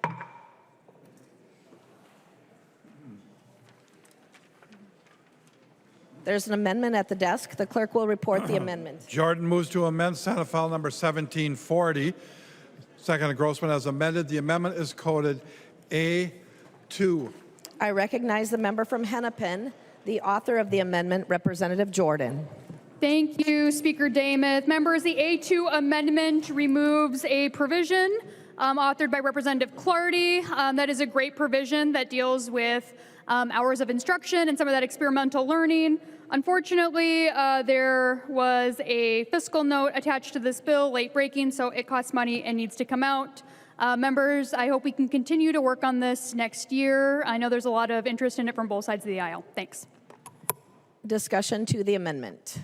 There's an amendment at the desk. The clerk will report the amendment. Jordan moves to amend Senate File number 1740. Second engrossment as amended. The amendment is coded A2. I recognize the member from Hennepin, the author of the amendment, Representative Jordan. Thank you, Speaker Dameth. Members, the A2 amendment removes a provision authored by Representative Clardy. That is a great provision that deals with hours of instruction and some of that experimental learning. Unfortunately, there was a fiscal note attached to this bill, late breaking, so it costs money and needs to come out. Members, I hope we can continue to work on this next year. I know there's a lot of interest in it from both sides of the aisle. Thanks. Discussion to the amendment.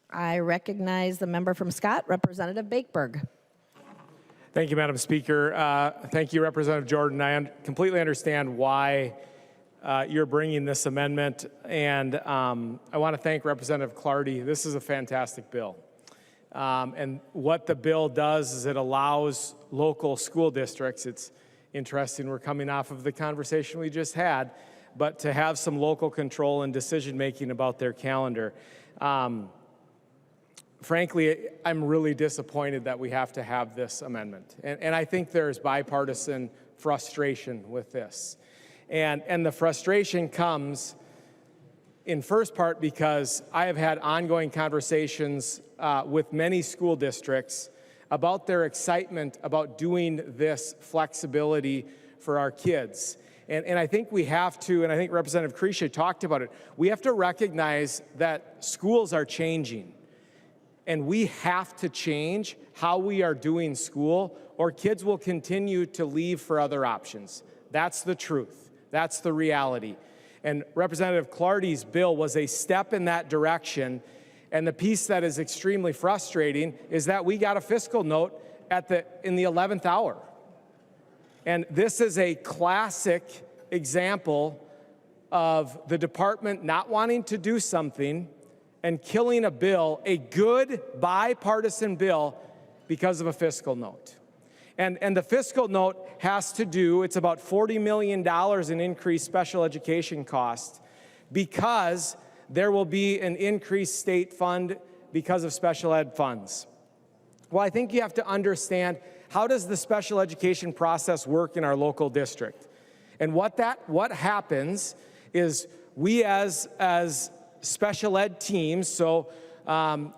I recognize the member from Scott, Representative Bakeberg. Thank you, Madam Speaker. Thank you, Representative Jordan. I completely understand why you're bringing this amendment, and I want to thank Representative Clardy. This is a fantastic bill. And what the bill does is it allows local school districts, it's interesting, we're coming off of the conversation we just had, but to have some local control and decision-making about their calendar. Frankly, I'm really disappointed that we have to have this amendment. And I think there's bipartisan frustration with this. And the frustration comes in first part because I have had ongoing conversations with many school districts about their excitement about doing this flexibility for our kids. And I think we have to, and I think Representative Crecia talked about it, we have to recognize that schools are changing. And we have to change how we are doing school, or kids will continue to leave for other options. That's the truth. That's the reality. And Representative Clardy's bill was a step in that direction. And the piece that is extremely frustrating is that we got a fiscal note in the 11th hour. And this is a classic example of the department not wanting to do something and killing a bill, a good bipartisan bill, because of a fiscal note. And the fiscal note has to do, it's about $40 million in increased special education costs because there will be an increased state fund because of special ed funds. Well, I think you have to understand, how does the special education process work in our local district? And what happens is we as special ed teams, so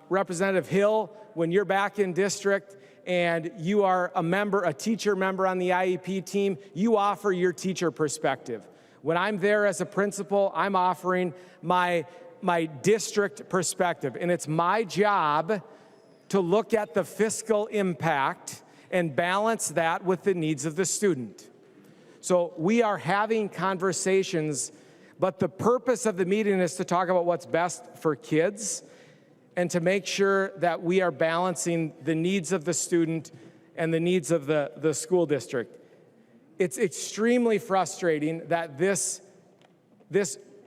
Representative Hill, when you're back in district and you are a teacher member on the IEP team, you offer your teacher perspective. When I'm there as a principal, I'm offering my district perspective, and it's my job to look at the fiscal impact and balance that with the needs of the student. So we are having conversations, but the purpose of the meeting is to talk about what's best for kids and to make sure that we are balancing the needs of the student and the needs of the school district. It's extremely frustrating that this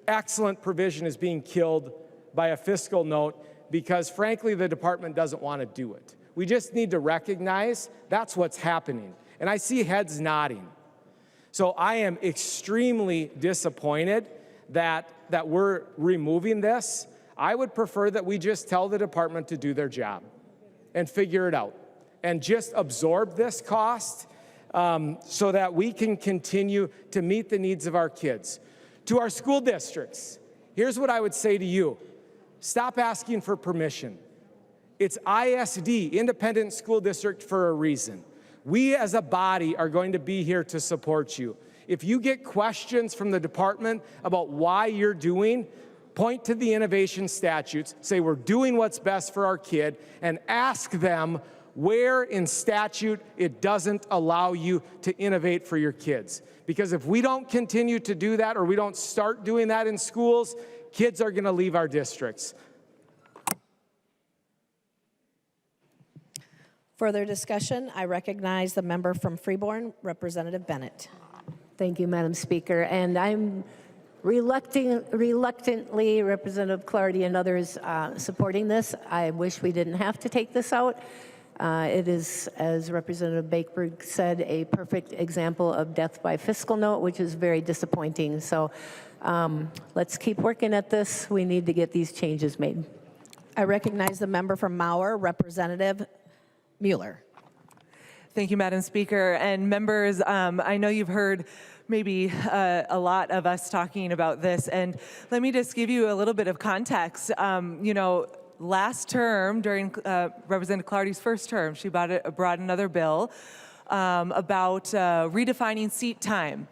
excellent provision is being killed by a fiscal note because, frankly, the department doesn't want to do it. We just need to recognize that's what's happening. And I see heads nodding. So I am extremely disappointed that we're removing this. I would prefer that we just tell the department to do their job and figure it out and just absorb this cost so that we can continue to meet the needs of our kids. To our school districts, here's what I would say to you. Stop asking for permission. It's ISD, Independent School District, for a reason. We as a body are going to be here to support you. If you get questions from the department about why you're doing, point to the innovation statutes, say we're doing what's best for our kid, and ask them where in statute it doesn't allow you to innovate for your kids. Because if we don't continue to do that, or we don't start doing that in schools, kids are going to leave our districts. Further discussion, I recognize the member from Freeborn, Representative Bennett. Thank you, Madam Speaker. And I'm reluctantly, Representative Clardy and others supporting this. I wish we didn't have to take this out. It is, as Representative Bakeberg said, a perfect example of death by fiscal note, which is very disappointing. So let's keep working at this. We need to get these changes made. I recognize the member from Mauer, Representative Mueller. Thank you, Madam Speaker. And members, I know you've heard maybe a lot of us talking about this, and let me just give you a little bit of context. last term, during Representative Clardy's first term, she brought another bill about redefining seat time.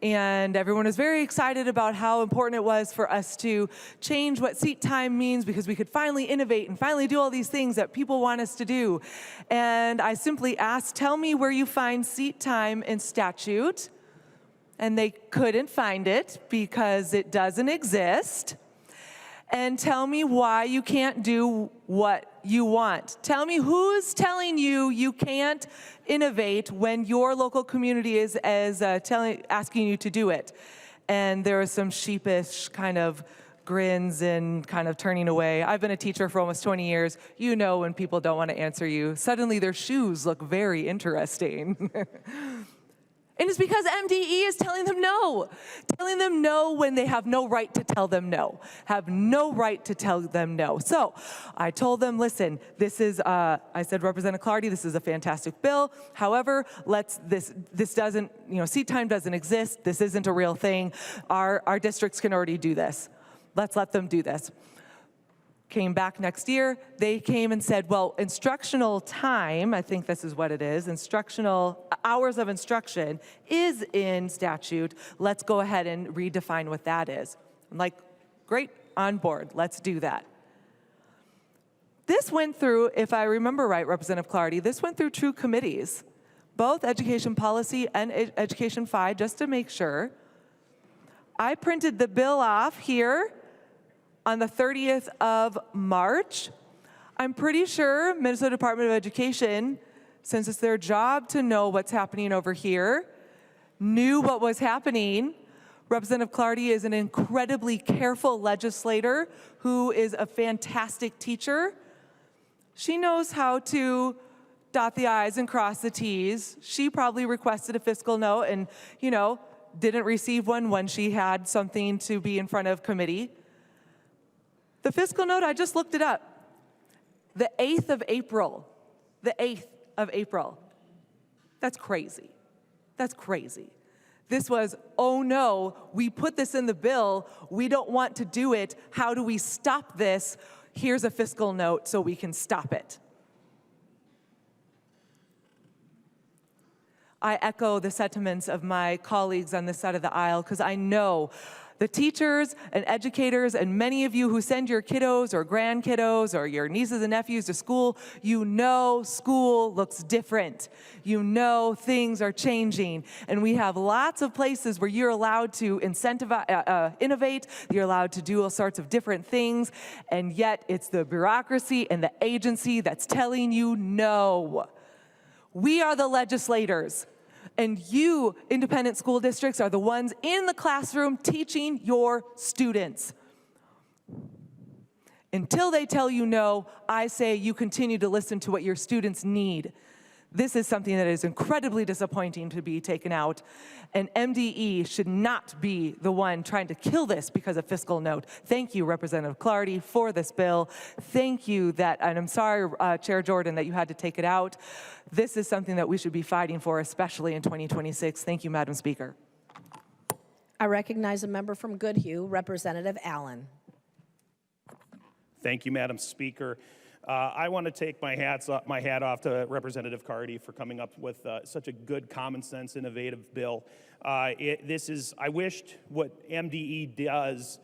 And everyone was very excited about how important it was for us to change what seat time means, because we could finally innovate and finally do all these things that people want us to do. And I simply asked, tell me where you find seat time in statute. And they couldn't find it because it doesn't exist. And tell me why you can't do what you want. Tell me who's telling you you can't innovate when your local community is asking you to do it. And there are some sheepish kind of grins and kind of turning away. I've been a teacher for almost 20 years. You know when people don't want to answer you. Suddenly their shoes look very interesting. And it's because MDE is telling them no when they have no right to tell them no, have no right to tell them no. So I told them, listen, this is, I said, Representative Clardy, this is a fantastic bill. However, this doesn't, seat time doesn't exist. This isn't a real thing. Our districts can already do this. Let's let them do this. Came back next year, they came and said, well, instructional time, I think this is what it is, instructional hours of instruction is in statute. Let's go ahead and redefine what that is. I'm like, great, on board, let's do that. This went through, if I remember right, Representative Clardy, this went through two committees, both Education Policy and Education FI, just to make sure. I printed the bill off here on the 30th of March. I'm pretty sure Minnesota Department of Education, since it's their job to know what's happening over here, knew what was happening. Representative Clardy is an incredibly careful legislator who is a fantastic teacher. She knows how to dot the I's and cross the T's. She probably requested a fiscal note and, didn't receive one when she had something to be in front of committee. The fiscal note, I just looked it up. The 8th of April. The 8th of April. That's crazy. That's crazy. This was, oh no, we put this in the bill. We don't want to do it. How do we stop this? Here's a fiscal note so we can stop it. I echo the sentiments of my colleagues on this side of the aisle, because I know the teachers and educators and many of you who send your kiddos or grandkiddos or your nieces and nephews to school, school looks different. Things are changing. And we have lots of places where you're allowed to innovate, you're allowed to do all sorts of different things, and yet it's the bureaucracy and the agency that's telling you no. We are the legislators. And you, independent school districts, are the ones in the classroom teaching your students. Until they tell you no, I say you continue to listen to what your students need. This is something that is incredibly disappointing to be taken out, and MDE should not be the one trying to kill this because of fiscal note. Thank you, Representative Clardy, for this bill. Thank you and I'm sorry, Chair Jordan, that you had to take it out. This is something that we should be fighting for, especially in 2026. Thank you, Madam Speaker. I recognize a member from Goodhue, Representative Allen. Thank you, Madam Speaker. I want to take my hat off to Representative Clardy for coming up with such a good, common sense, innovative bill. I wished what MDE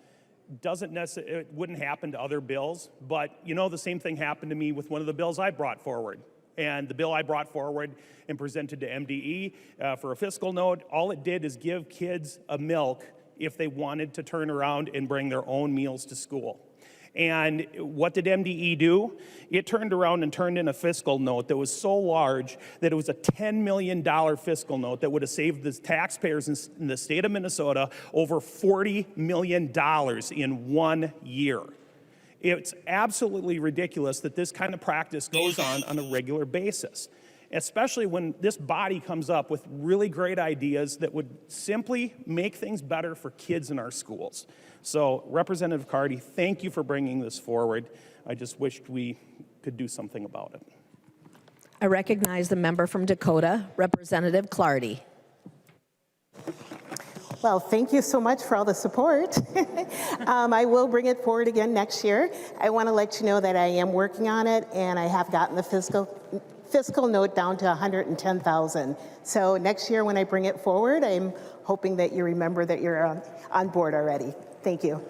it wouldn't happen to other bills, but the same thing happened to me with one of the bills I brought forward. And the bill I brought forward and presented to MDE for a fiscal note, all it did is give kids a milk if they wanted to turn around and bring their own meals to school. And what did MDE do? It turned around and turned in a fiscal note that was so large that it was a $10 million fiscal note that would have saved the taxpayers in the state of Minnesota over $40 million in 1 year. It's absolutely ridiculous that this kind of practice goes on a regular basis, especially when this body comes up with really great ideas that would simply make things better for kids in our schools. So, Representative Clardy, thank you for bringing this forward. I just wished we could do something about it. I recognize the member from Dakota, Representative Clardy. Well, thank you so much for all the support. I will bring it forward again next year. I want to let you know that I am working on it, and I have gotten the fiscal note down to 110,000. So next year when I bring it forward, I'm hoping that you remember that you're on board already. Thank you.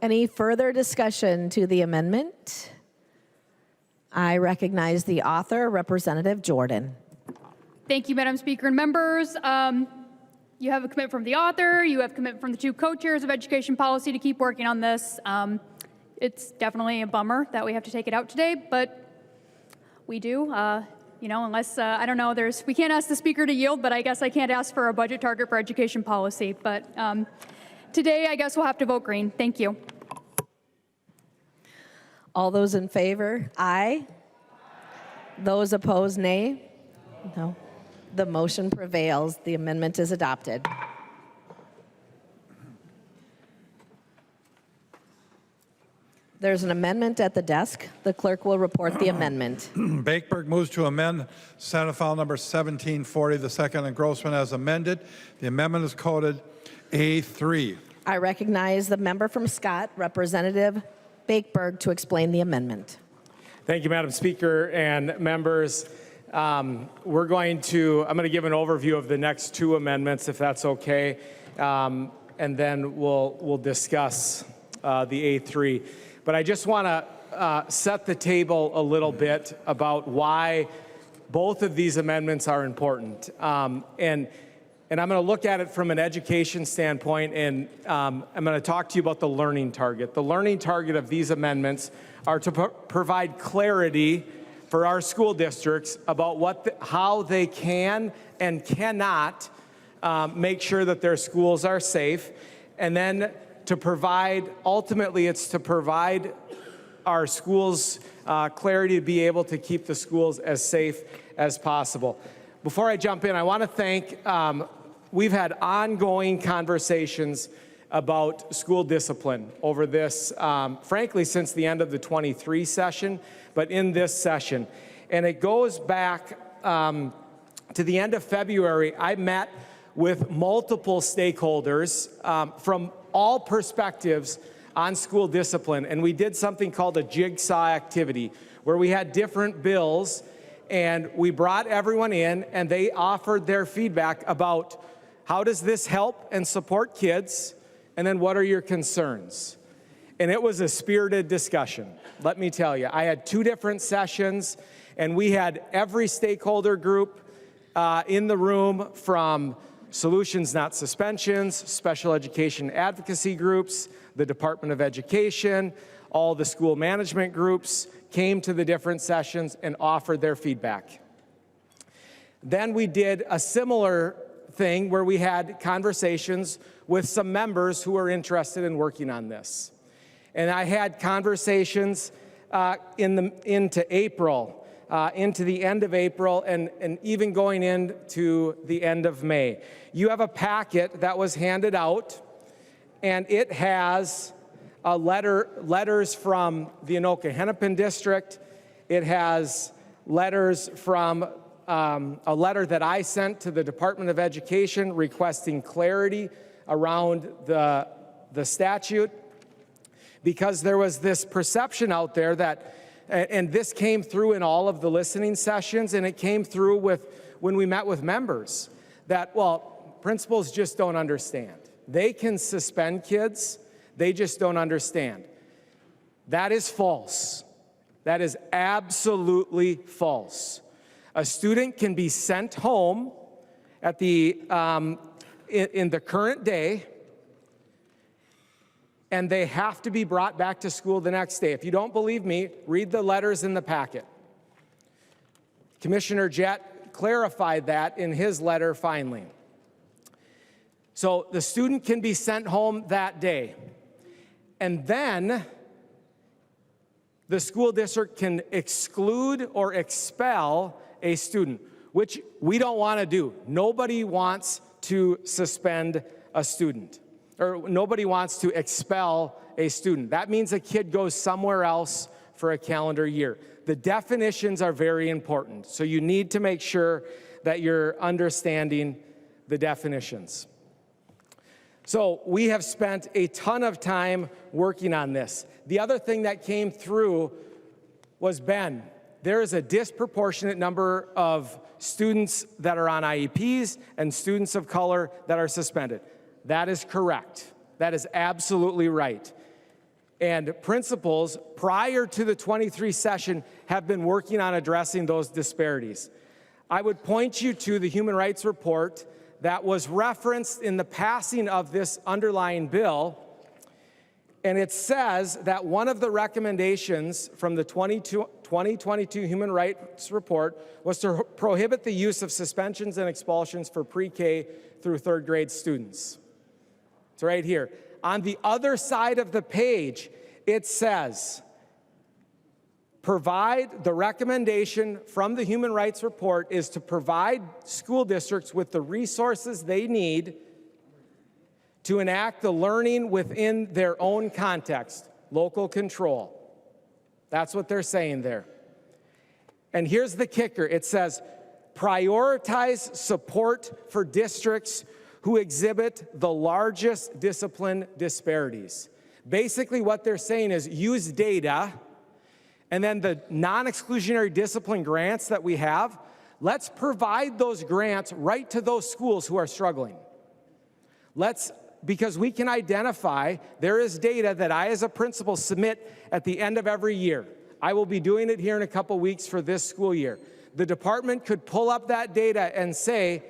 Any further discussion to the amendment? I recognize the author, Representative Jordan. Thank you, Madam Speaker and members. You have a commitment from the author. You have commitment from the two co-chairs of education policy to keep working on this. It's definitely a bummer that we have to take it out today, but we do. You know, unless, I don't know, we can't ask the speaker to yield, but I guess I can't ask for a budget target for education policy. But today, I guess we'll have to vote green. Thank you. All those in favor, aye. Those opposed, nay. No. The motion prevails. The amendment is adopted. There's an amendment at the desk. The clerk will report the amendment. Bakeberg moves to amend Senate File number 1740, the second engrossment as amended. The amendment is coded A3. I recognize the member from Scott, Representative Bakeberg, to explain the amendment. Thank you, Madam Speaker and members. I'm going to give an overview of the next two amendments, if that's okay, and then we'll discuss the A3. But I just want to set the table a little bit about why both of these amendments are important. And I'm going to look at it from an education standpoint, and I'm going to talk to you about the learning target. The learning target of these amendments are to provide clarity for our school districts about how they can and cannot make sure that their schools are safe, and then ultimately it's to provide our schools clarity to be able to keep the schools as safe as possible. Before I jump in, I want to thank, we've had ongoing conversations about school discipline over this, frankly, since the end of the 23 session, but in this session. And it goes back to the end of February. I met with multiple stakeholders from all perspectives on school discipline, and we did something called a jigsaw activity, where we had different bills, and we brought everyone in, and they offered their feedback about how does this help and support kids, and then what are your concerns? And it was a spirited discussion, let me tell you. I had 2 different sessions, and we had every stakeholder group in the room, from Solutions Not Suspensions, special education advocacy groups, the Department of Education, all the school management groups came to the different sessions and offered their feedback. Then we did a similar thing where we had conversations with some members who were interested in working on this. And I had conversations into April, into the end of April, and even going into the end of May. You have a packet that was handed out, and it has letters from the Anoka Hennepin District. It has letters from a letter that I sent to the Department of Education requesting clarity around the statute, because there was this perception out there that, and this came through in all of the listening sessions, and it came through when we met with members, that, well, principals just don't understand. They can suspend kids, they just don't understand. That is false. That is absolutely false. A student can be sent home at in the current day, and they have to be brought back to school the next day. If you don't believe me, read the letters in the packet. Commissioner Jett clarified that in his letter finally. So the student can be sent home that day, and then the school district can exclude or expel a student, which we don't want to do. Nobody wants to suspend a student, or nobody wants to expel a student. That means a kid goes somewhere else for a calendar year. The definitions are very important, so you need to make sure that you're understanding the definitions. So we have spent a ton of time working on this. The other thing that came through was, Ben, there is a disproportionate number of students that are on IEPs and students of color that are suspended. That is correct. That is absolutely right. And principals, prior to the 23 session, have been working on addressing those disparities. I would point you to the Human Rights Report that was referenced in the passing of this underlying bill. And it says that one of the recommendations from the 2022 Human Rights Report was to prohibit the use of suspensions and expulsions for pre-K through third grade students. It's right here. On the other side of the page, it says, the recommendation from the Human Rights Report is to provide school districts with the resources they need to enact the learning within their own context, local control. That's what they're saying there. And here's the kicker. It says, prioritize support for districts who exhibit the largest discipline disparities. Basically, what they're saying is use data, and then the non-exclusionary discipline grants that we have, let's provide those grants right to those schools who are struggling. Because we can identify, there is data that I as a principal submit at the end of every year. I will be doing it here in a couple weeks for this school year. The department could pull up that data and say,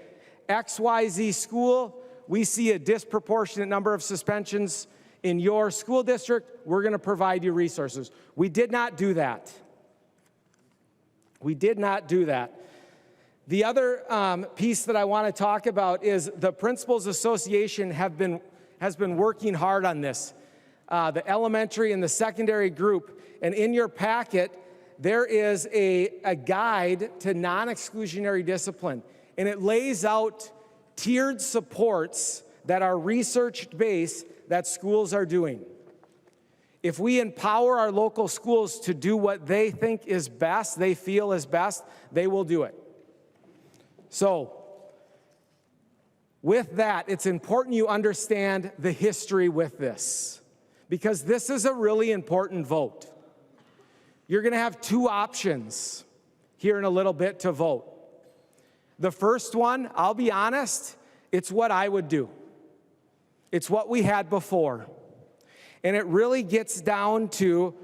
XYZ school, we see a disproportionate number of suspensions in your school district, we're going to provide you resources. We did not do that. We did not do that. The other piece that I want to talk about is the Principals Association has been working hard on this, the elementary and the secondary group. And in your packet, there is a guide to non-exclusionary discipline. And it lays out tiered supports that are research-based that schools are doing. If we empower our local schools to do what they think is best, they feel is best, they will do it. So, with that, it's important you understand the history with this, because this is a really important vote. You're going to have two options here in a little bit to vote. The first one, I'll be honest, it's what I would do. It's what we had before. And it really gets down to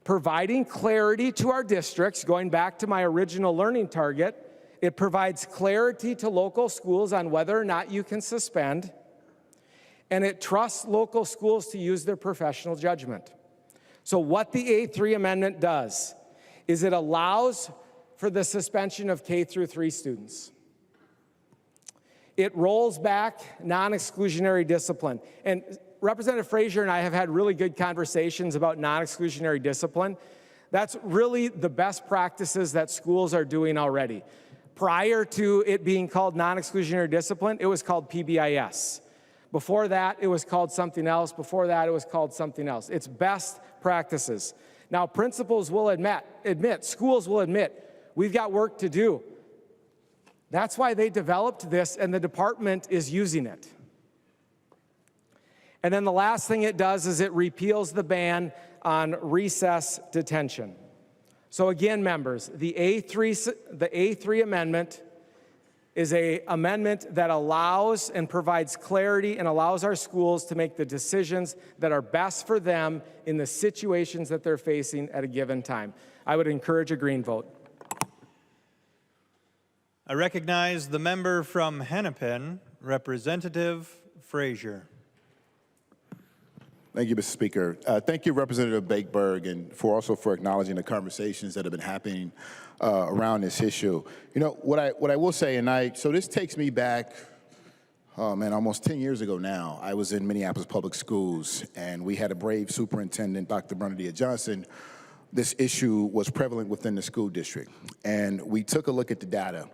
providing clarity to our districts, going back to my original learning target. It provides clarity to local schools on whether or not you can suspend. And it trusts local schools to use their professional judgment. So what the A3 amendment does is it allows for the suspension of K through 3 students. It rolls back non-exclusionary discipline. And Representative Frazier and I have had really good conversations about non-exclusionary discipline. That's really the best practices that schools are doing already. Prior to it being called non-exclusionary discipline, it was called PBIS. Before that, it was called something else. Before that, it was called something else. It's best practices. Now, principals will admit, schools will admit, we've got work to do. That's why they developed this, and the department is using it. And then the last thing it does is it repeals the ban on recess detention. So again, members, the A3 amendment is an amendment that allows and provides clarity and allows our schools to make the decisions that are best for them in the situations that they're facing at a given time. I would encourage a green vote. I recognize the member from Hennepin, Representative Frazier. Thank you, Mr. Speaker. Thank you, Representative Bakeberg, and for acknowledging the conversations that have been happening around this issue. You know, what I will say, so this takes me back, almost 10 years ago now. I was in Minneapolis Public Schools, and we had a brave superintendent, Dr. Bernadette Johnson. This issue was prevalent within the school district, and we took a look at the data,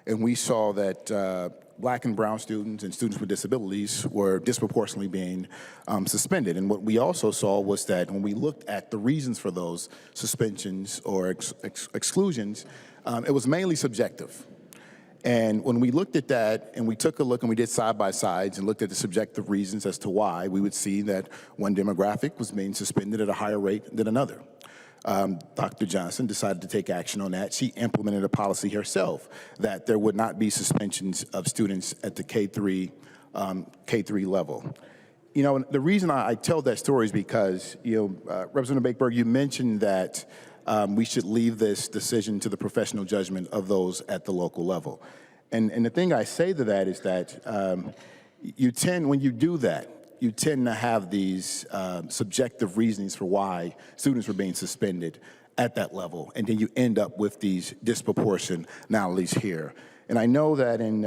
and we saw that Black and brown students and students with disabilities were disproportionately being suspended. And what we also saw was that when we looked at the reasons for those suspensions or exclusions, it was mainly subjective. And when we looked at that and we took a look and we did side-by-sides and looked at the subjective reasons as to why, we would see that one demographic was being suspended at a higher rate than another. Dr. Johnson decided to take action on that. She implemented a policy herself that there would not be suspensions of students at the K3 level. You know, the reason I tell that story is because, Representative Bakeberg, you mentioned that we should leave this decision to the professional judgment of those at the local level. And the thing I say to that is that when you do that, you tend to have these subjective reasons for why students were being suspended at that level, and then you end up with these disproportionalities here. And I know that in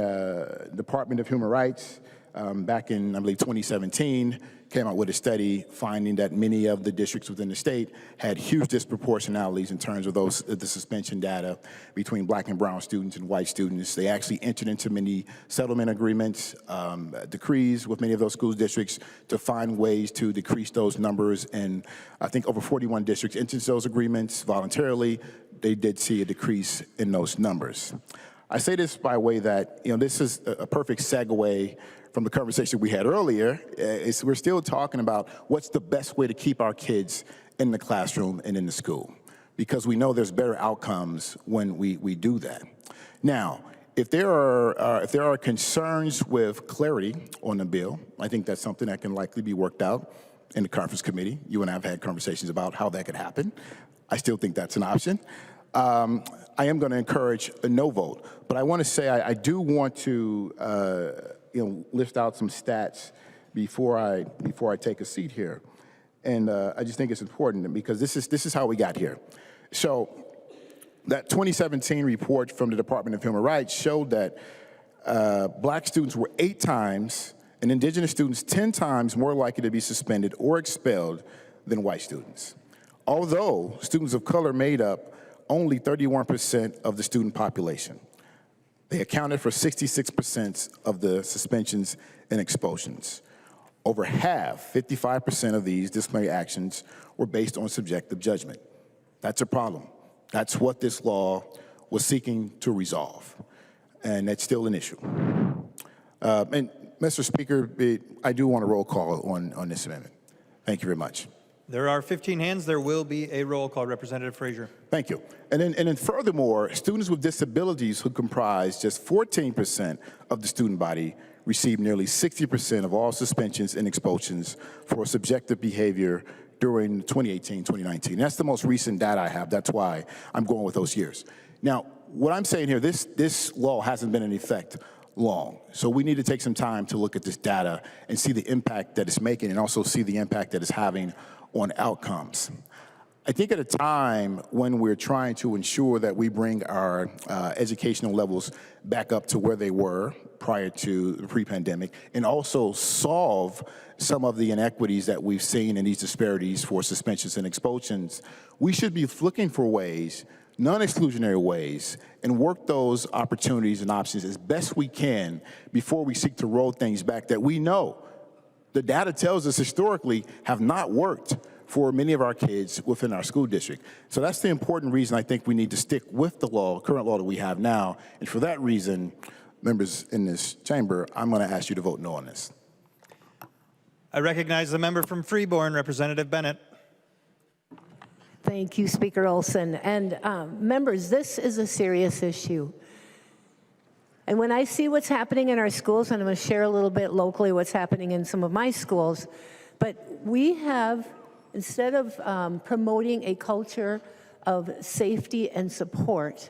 Department of Human Rights, back in, I believe, 2017, came out with a study finding that many of the districts within the state had huge disproportionalities in terms of the suspension data between black and brown students and white students. They actually entered into many settlement agreements, decrees with many of those school districts to find ways to decrease those numbers. And I think over 41 districts entered those agreements voluntarily. They did see a decrease in those numbers. I say this by way that, this is a perfect segue from the conversation we had earlier. We're still talking about what's the best way to keep our kids in the classroom and in the school, because we know there's better outcomes when we do that. Now, if there are concerns with clarity on the bill, I think that's something that can likely be worked out in the conference committee. You and I have had conversations about how that could happen. I still think that's an option. I am going to encourage a no vote, but I want to say I do want to list out some stats before I take a seat here, and I just think it's important because this is how we got here. So that 2017 report from the Department of Human Rights showed that black students were 8 times and indigenous students 10 times more likely to be suspended or expelled than white students, although students of color made up only 31% of the student population. They accounted for 66% of the suspensions and expulsions. Over half, 55% of these disciplinary actions were based on subjective judgment. That's a problem. That's what this law was seeking to resolve, and that's still an issue. And Mr. Speaker, I do want a roll call on this amendment. Thank you very much. There are 15 hands. There will be a roll call. Representative Frazier. Thank you. And then furthermore, students with disabilities who comprise just 14% of the student body receive nearly 60% of all suspensions and expulsions for subjective behavior during 2018-2019. That's the most recent data I have. That's why I'm going with those years. Now, what I'm saying here, this law hasn't been in effect long. So we need to take some time to look at this data and see the impact that it's making and also see the impact that it's having on outcomes. I think at a time when we're trying to ensure that we bring our educational levels back up to where they were prior to the pre-pandemic and also solve some of the inequities that we've seen in these disparities for suspensions and expulsions, we should be looking for ways, non-exclusionary ways, and work those opportunities and options as best we can before we seek to roll things back that we know the data tells us historically have not worked for many of our kids within our school district. So that's the important reason I think we need to stick with the current law that we have now. And for that reason, members in this chamber, I'm going to ask you to vote no on this. I recognize the member from Freeborn, Representative Bennett. Thank you, Speaker Olson. And members, this is a serious issue. And when I see what's happening in our schools, and I'm going to share a little bit locally what's happening in some of my schools, but we have, instead of promoting a culture of safety and support,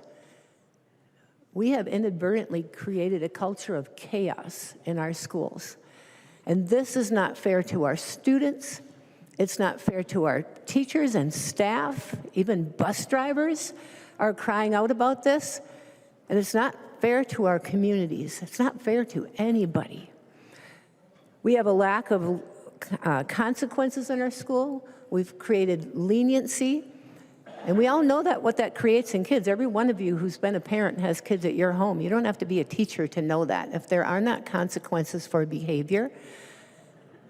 we have inadvertently created a culture of chaos in our schools. And this is not fair to our students. It's not fair to our teachers and staff. Even bus drivers are crying out about this. And it's not fair to our communities. It's not fair to anybody. We have a lack of consequences in our school. We've created leniency. And we all know that what that creates in kids. Every one of you who's been a parent and has kids at your home, you don't have to be a teacher to know that. If there are not consequences for behavior,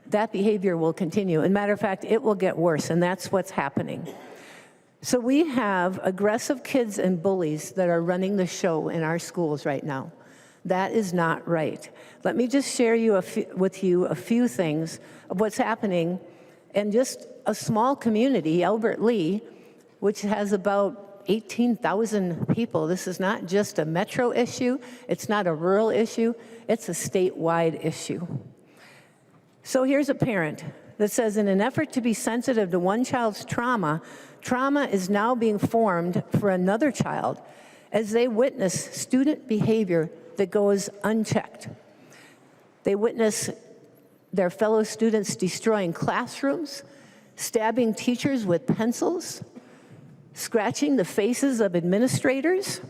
that behavior will continue. And matter of fact, it will get worse, and that's what's happening. So we have aggressive kids and bullies that are running the show in our schools right now. That is not right. Let me just share with you a few things of what's happening in just a small community, Albert Lee, which has about 18,000 people. This is not just a metro issue. It's not a rural issue. It's a statewide issue. So here's a parent that says, in an effort to be sensitive to one child's trauma, trauma is now being formed for another child as they witness student behavior that goes unchecked. They witness their fellow students destroying classrooms, stabbing teachers with pencils, scratching the faces of administrators.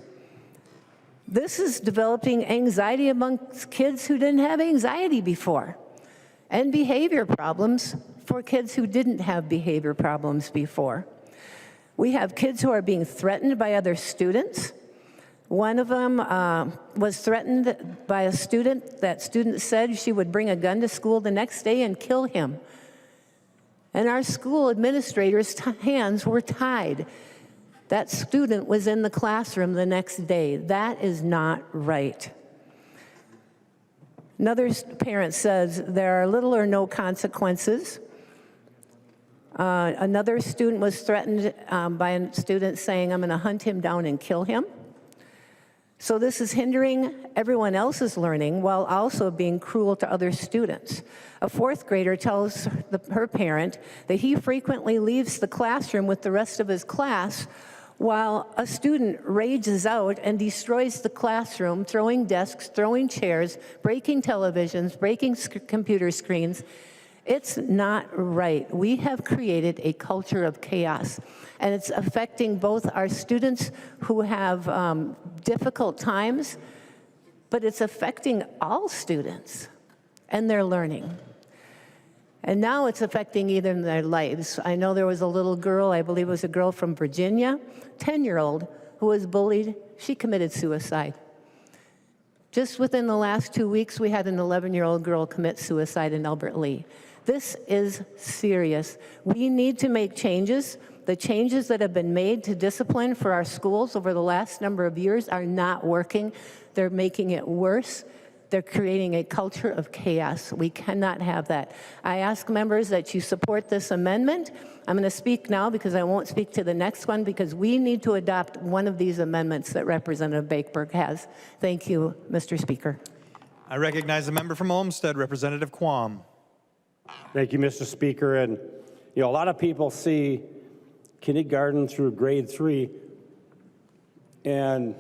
This is developing anxiety amongst kids who didn't have anxiety before, and behavior problems for kids who didn't have behavior problems before. We have kids who are being threatened by other students. One of them was threatened by a student. That student said she would bring a gun to school the next day and kill him. And our school administrators' hands were tied. That student was in the classroom the next day. That is not right. Another parent says there are little or no consequences. Another student was threatened by a student saying, I'm going to hunt him down and kill him. So this is hindering everyone else's learning while also being cruel to other students. A fourth grader tells her parent that he frequently leaves the classroom with the rest of his class while a student rages out and destroys the classroom, throwing desks, throwing chairs, breaking televisions, breaking computer screens. It's not right. We have created a culture of chaos, and it's affecting both our students who have difficult times, but it's affecting all students and their learning. And now it's affecting even their lives. I know there was a little girl, I believe it was a girl from Virginia, 10-year-old, who was bullied. She committed suicide. Just within the last 2 weeks, we had an 11-year-old girl commit suicide in Albert Lee. This is serious. We need to make changes. The changes that have been made to discipline for our schools over the last number of years are not working. They're making it worse. They're creating a culture of chaos. We cannot have that. I ask members that you support this amendment. I'm going to speak now because I won't speak to the next one because we need to adopt one of these amendments that Representative Bakeberg has. Thank you, Mr. Speaker. I recognize the member from Olmsted, Representative Quam. Thank you, Mr. Speaker. And, a lot of people see kindergarten through grade 3 and,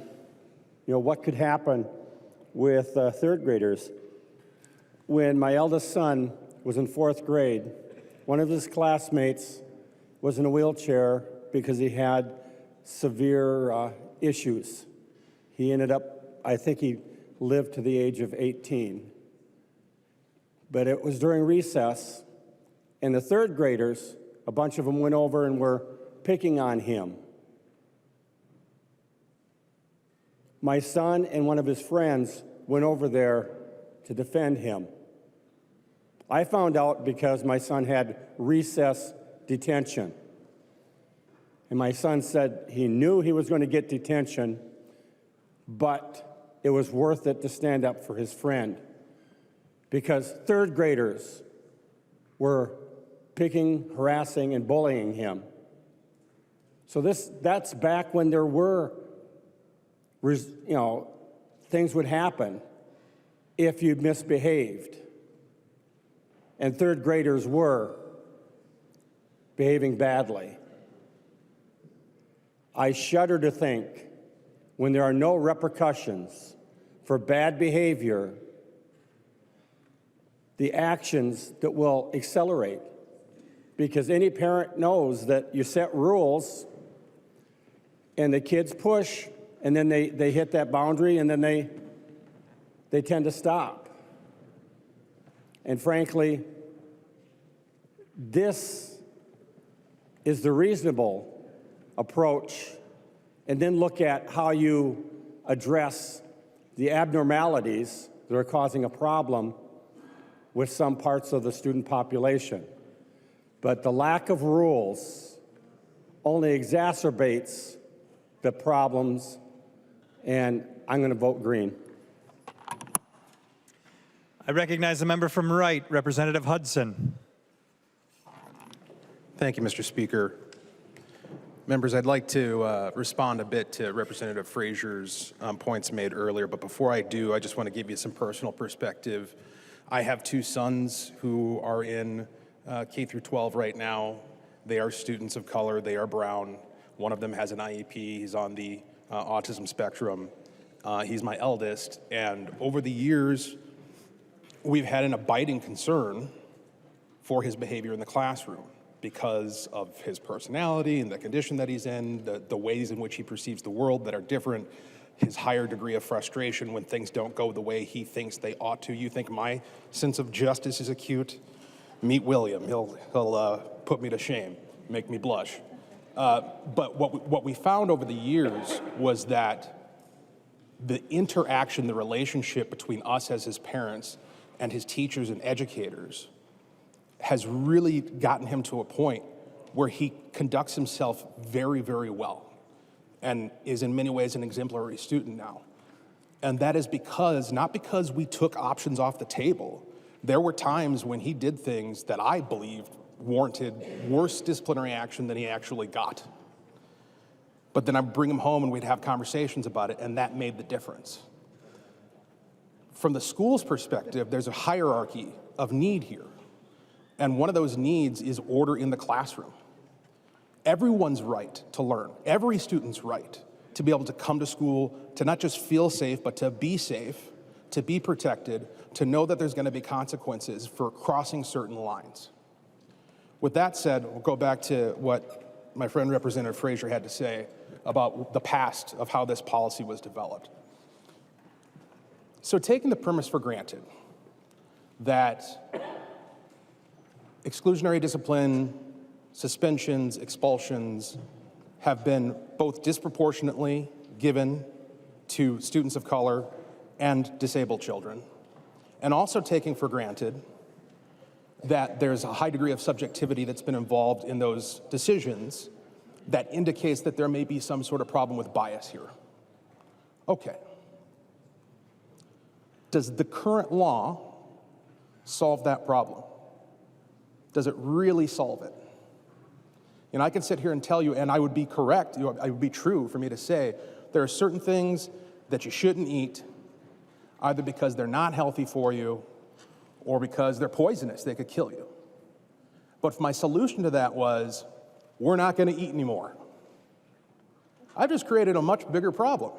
what could happen with third graders. When my eldest son was in 4th grade, one of his classmates was in a wheelchair because he had severe issues. He ended up, I think he lived to the age of 18. But it was during recess, and the third graders, a bunch of them went over and were picking on him. My son and one of his friends went over there to defend him. I found out because my son had recess detention. And my son said he knew he was going to get detention, but it was worth it to stand up for his friend. Because third graders were picking, harassing, and bullying him. So that's back when there were, things would happen if you misbehaved. And third graders were behaving badly. I shudder to think when there are no repercussions for bad behavior, the actions that will accelerate. Because any parent knows that you set rules and the kids push and then they hit that boundary and then they tend to stop. And frankly, this is the reasonable approach, and then look at how you address the abnormalities that are causing a problem with some parts of the student population. But the lack of rules only exacerbates the problems, and I'm going to vote green. I recognize the member from Wright, Representative Hudson. Thank you, Mr. Speaker. Members, I'd like to respond a bit to Representative Frazier's points made earlier, but before I do, I just want to give you some personal perspective. I have two sons who are in K through 12 right now. They are students of color, they are brown. One of them has an IEP, he's on the autism spectrum. He's my eldest, and over the years, we've had an abiding concern for his behavior in the classroom because of his personality and the condition that he's in, the ways in which he perceives the world that are different, his higher degree of frustration when things don't go the way he thinks they ought to. You think my sense of justice is acute? Meet William. He'll put me to shame, make me blush. But what we found over the years was that the interaction, the relationship between us as his parents and his teachers and educators has really gotten him to a point where he conducts himself very, very well and is in many ways an exemplary student now. And that is because, not because we took options off the table. There were times when he did things that I believed warranted worse disciplinary action than he actually got. But then I'd bring him home and we'd have conversations about it, and that made the difference. From the school's perspective, there's a hierarchy of need here. And one of those needs is order in the classroom. Everyone's right to learn. Every student's right to be able to come to school, to not just feel safe, but to be safe, to be protected, to know that there's going to be consequences for crossing certain lines. With that said, we'll go back to what my friend Representative Frazier had to say about the past of how this policy was developed. So taking the premise for granted that exclusionary discipline, suspensions, expulsions have been both disproportionately given to students of color and disabled children, and also taking for granted that there's a high degree of subjectivity that's been involved in those decisions that indicates that there may be some sort of problem with bias here. Okay. Does the current law solve that problem? Does it really solve it? And I can sit here and tell you, and I would be correct, it would be true for me to say, there are certain things that you shouldn't eat, either because they're not healthy for you or because they're poisonous, they could kill you. But my solution to that was, we're not going to eat anymore. I've just created a much bigger problem.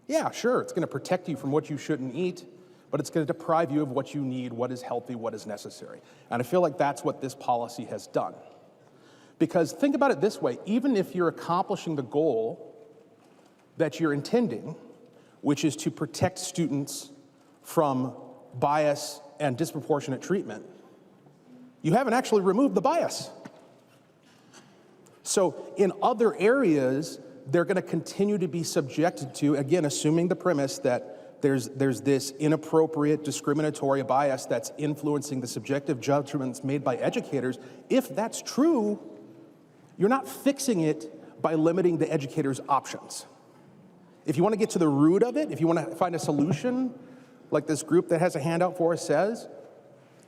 Yeah, sure, it's going to protect you from what you shouldn't eat, but it's going to deprive you of what you need, what is healthy, what is necessary. And I feel like that's what this policy has done. Because think about it this way, even if you're accomplishing the goal that you're intending, which is to protect students from bias and disproportionate treatment, you haven't actually removed the bias. So in other areas, they're going to continue to be subjected to, again, assuming the premise that there's this inappropriate discriminatory bias that's influencing the subjective judgments made by educators. If that's true, you're not fixing it by limiting the educator's options. If you want to get to the root of it, if you want to find a solution, like this group that has a handout for us says,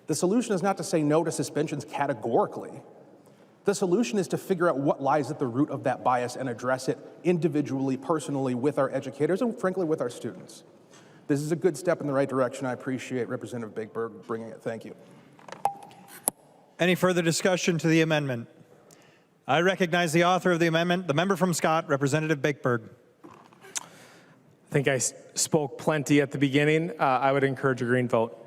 the solution is not to say no to suspensions categorically. The solution is to figure out what lies at the root of that bias and address it individually, personally, with our educators and frankly with our students. This is a good step in the right direction. I appreciate Representative Bakeberg bringing it. Thank you. Any further discussion to the amendment? I recognize the author of the amendment, the member from Scott, Representative Bakeberg. I think I spoke plenty at the beginning. I would encourage a green vote.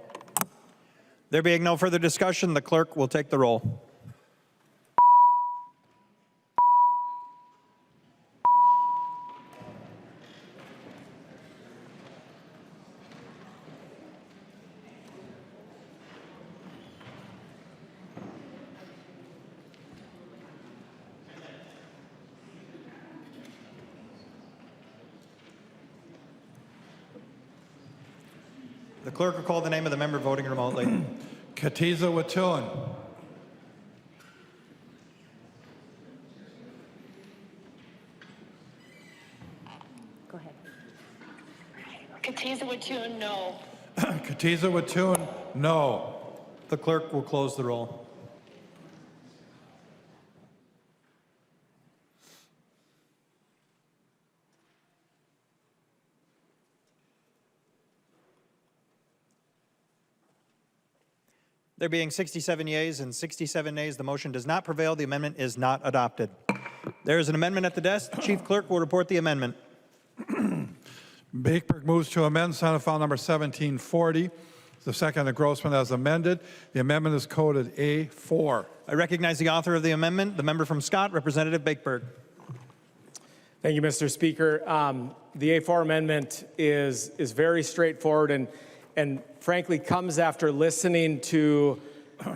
There being no further discussion, the clerk will take the roll. The clerk will call the name of the member voting remotely. Katiza Watun. Katiza Watun, no. Katiza Watun, no. The clerk will close the roll. There being 67 yeas and 67 nays, the motion does not prevail. The amendment is not adopted. There is an amendment at the desk. Chief Clerk will report the amendment. Bakeberg moves to amend Senate File Number 1740, the second engrossment as amended. The amendment is coded A4. I recognize the author of the amendment, the member from Scott, Representative Bakeberg. Thank you, Mr. Speaker. The A4 amendment is very straightforward and frankly comes after listening to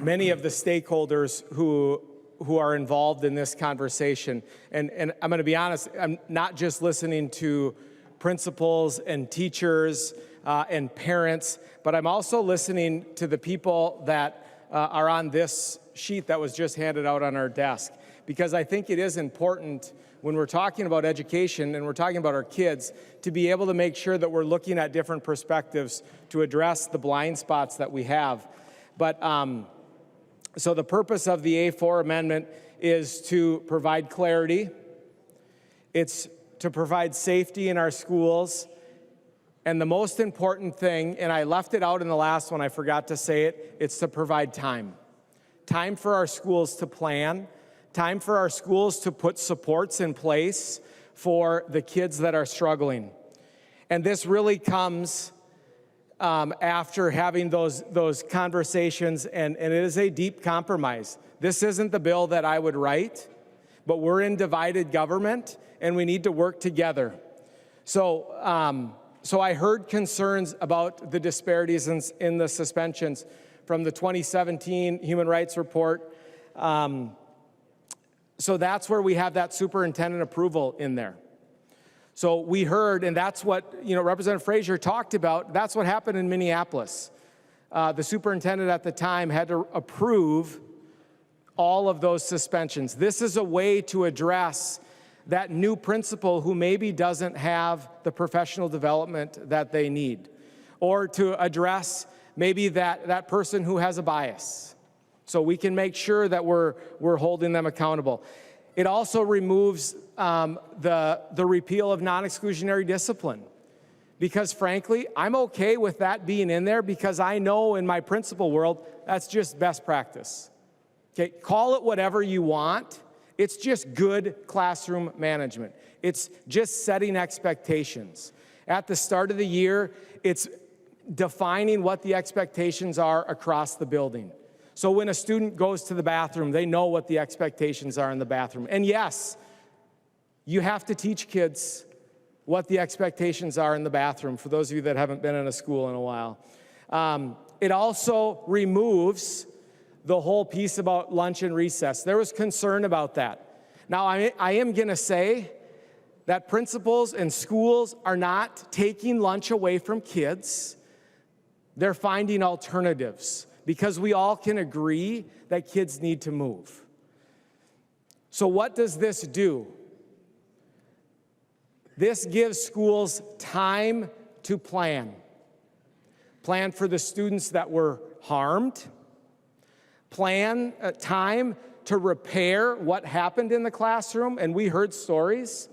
many of the stakeholders who are involved in this conversation. And I'm going to be honest, I'm not just listening to principals and teachers and parents, but I'm also listening to the people that are on this sheet that was just handed out on our desk. Because I think it is important when we're talking about education and we're talking about our kids to be able to make sure that we're looking at different perspectives to address the blind spots that we have. But so the purpose of the A4 amendment is to provide clarity. It's to provide safety in our schools. And the most important thing, and I left it out in the last one, I forgot to say it, it's to provide time. Time for our schools to plan, time for our schools to put supports in place for the kids that are struggling. And this really comes after having those conversations, and it is a deep compromise. This isn't the bill that I would write, but we're in divided government, and we need to work together. So I heard concerns about the disparities in the suspensions from the 2017 Human Rights Report. So that's where we have that superintendent approval in there. So we heard, and that's what Representative Frazier talked about, that's what happened in Minneapolis. The superintendent at the time had to approve all of those suspensions. This is a way to address that new principal who maybe doesn't have the professional development that they need, or to address maybe that person who has a bias. So we can make sure that we're holding them accountable. It also removes the repeal of non-exclusionary discipline, because frankly, I'm okay with that being in there because I know in my principal world, that's just best practice. Okay, call it whatever you want. It's just good classroom management. It's just setting expectations. At the start of the year, it's defining what the expectations are across the building. So when a student goes to the bathroom, they know what the expectations are in the bathroom. And yes, you have to teach kids what the expectations are in the bathroom, for those of you that haven't been in a school in a while. It also removes the whole piece about lunch and recess. There was concern about that. Now, I am going to say that principals and schools are not taking lunch away from kids. They're finding alternatives, because we all can agree that kids need to move. So what does this do? This gives schools time to plan. Plan for the students that were harmed. Plan time to repair what happened in the classroom. And we heard stories,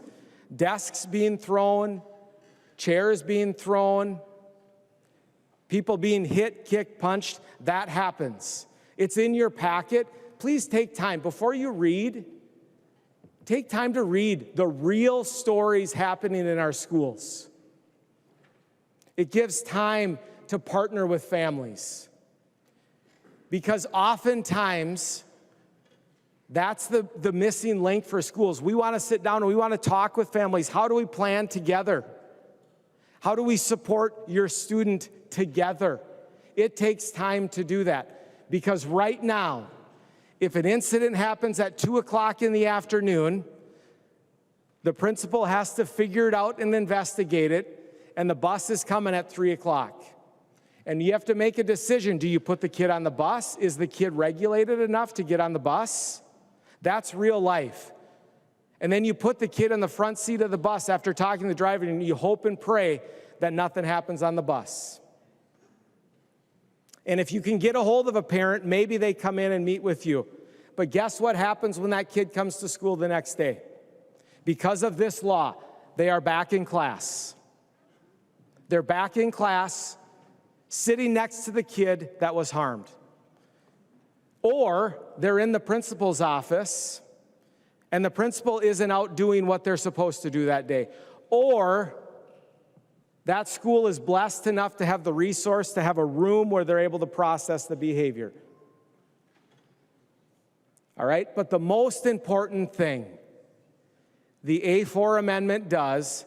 desks being thrown, chairs being thrown, people being hit, kicked, punched. That happens. It's in your packet. Please take time. Before you read, take time to read the real stories happening in our schools. It gives time to partner with families. Because oftentimes, that's the missing link for schools. We want to sit down and we want to talk with families. How do we plan together? How do we support your student together? It takes time to do that. Because right now, if an incident happens at 2 o'clock in the afternoon, the principal has to figure it out and investigate it, and the bus is coming at 3 o'clock. And you have to make a decision. Do you put the kid on the bus? Is the kid regulated enough to get on the bus? That's real life. And then you put the kid in the front seat of the bus after talking to the driver, and you hope and pray that nothing happens on the bus. And if you can get a hold of a parent, maybe they come in and meet with you. But guess what happens when that kid comes to school the next day? Because of this law, they are back in class. They're back in class, sitting next to the kid that was harmed. Or they're in the principal's office, and the principal isn't out doing what they're supposed to do that day. Or that school is blessed enough to have the resource to have a room where they're able to process the behavior. All right? But the most important thing the A4 amendment does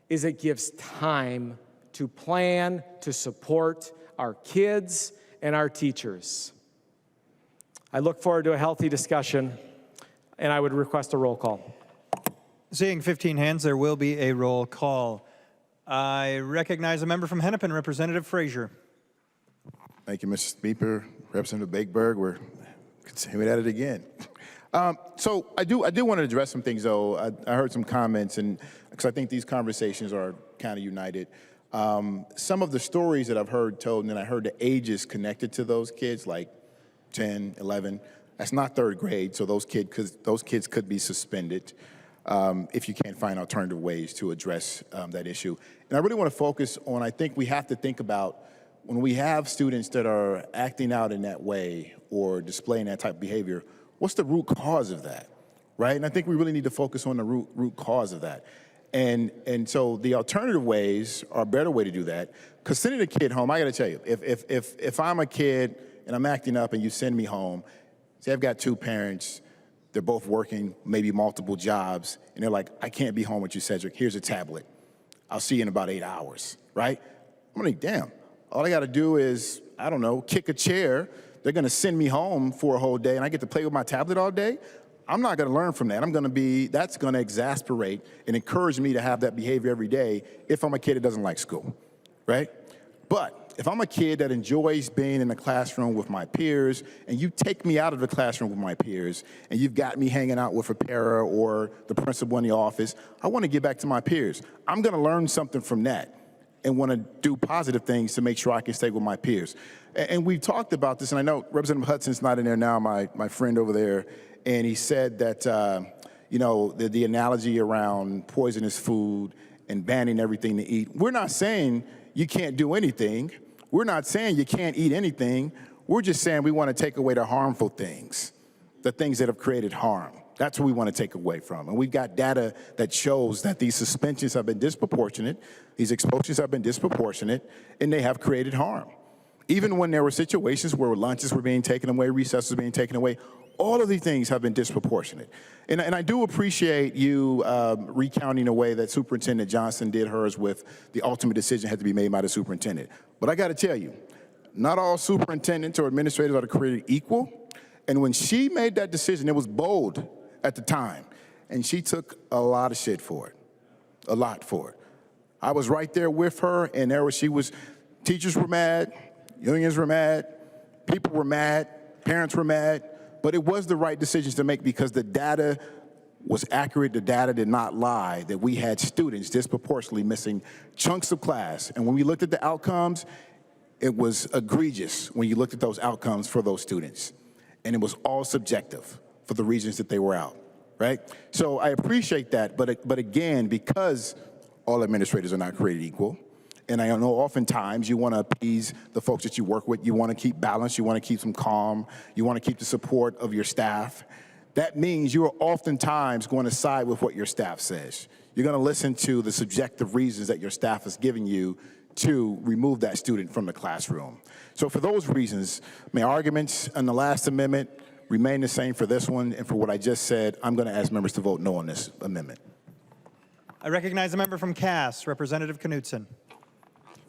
is it gives time to plan, to support our kids and our teachers. I look forward to a healthy discussion, and I would request a roll call. Seeing 15 hands, there will be a roll call. I recognize a member from Hennepin, Representative Frazier. Thank you, Mr. Speaker. Representative Bakeberg, we're continuing at it again. So I do want to address some things, though. I heard some comments, and because I think these conversations are kind of united. Some of the stories that I've heard told, and then I heard the ages connected to those kids, like 10, 11. That's not third grade, so those kids could be suspended if you can't find alternative ways to address that issue. And I really want to focus on, I think we have to think about when we have students that are acting out in that way or displaying that type of behavior, what's the root cause of that, right? And I think we really need to focus on the root cause of that. And so the alternative ways are a better way to do that. Because sending a kid home, I got to tell you, if I'm a kid and I'm acting up and you send me home, say I've got two parents, they're both working maybe multiple jobs, and they're like, I can't be home with you, Cedric. Here's a tablet. I'll see you in about 8 hours, right? I'm like, damn, all I got to do is, I don't know, kick a chair. They're going to send me home for a whole day, and I get to play with my tablet all day. I'm not going to learn from that. That's going to exasperate and encourage me to have that behavior every day if I'm a kid that doesn't like school, right? But if I'm a kid that enjoys being in the classroom with my peers, and you take me out of the classroom with my peers, and you've got me hanging out with a para or the principal in the office, I want to get back to my peers. I'm going to learn something from that and want to do positive things to make sure I can stay with my peers. And we've talked about this, and I know Representative Hudson's not in there now, my friend over there, and he said that, the analogy around poisonous food and banning everything to eat. We're not saying you can't do anything. We're not saying you can't eat anything. We're just saying we want to take away the harmful things, the things that have created harm. That's what we want to take away from. And we've got data that shows that these suspensions have been disproportionate, these expulsions have been disproportionate, and they have created harm. Even when there were situations where lunches were being taken away, recesses were being taken away, all of these things have been disproportionate. And I do appreciate you recounting the way that Superintendent Johnson did hers with the ultimate decision had to be made by the superintendent. But I got to tell you, not all superintendents or administrators are created equal. And when she made that decision, it was bold at the time. And she took a lot of shit for it, a lot for it. I was right there with her, and teachers were mad, unions were mad, people were mad, parents were mad. But it was the right decisions to make because the data was accurate, the data did not lie, that we had students disproportionately missing chunks of class. And when we looked at the outcomes, it was egregious when you looked at those outcomes for those students. And it was all subjective for the reasons that they were out, right? So I appreciate that, but again, because all administrators are not created equal, and I know oftentimes you want to appease the folks that you work with. You want to keep balance. You want to keep them calm. You want to keep the support of your staff. That means you are oftentimes going to side with what your staff says. You're going to listen to the subjective reasons that your staff is giving you to remove that student from the classroom. So for those reasons, my arguments on the last amendment remain the same for this one. And for what I just said, I'm going to ask members to vote no on this amendment. I recognize a member from Cass, Representative Knudsen.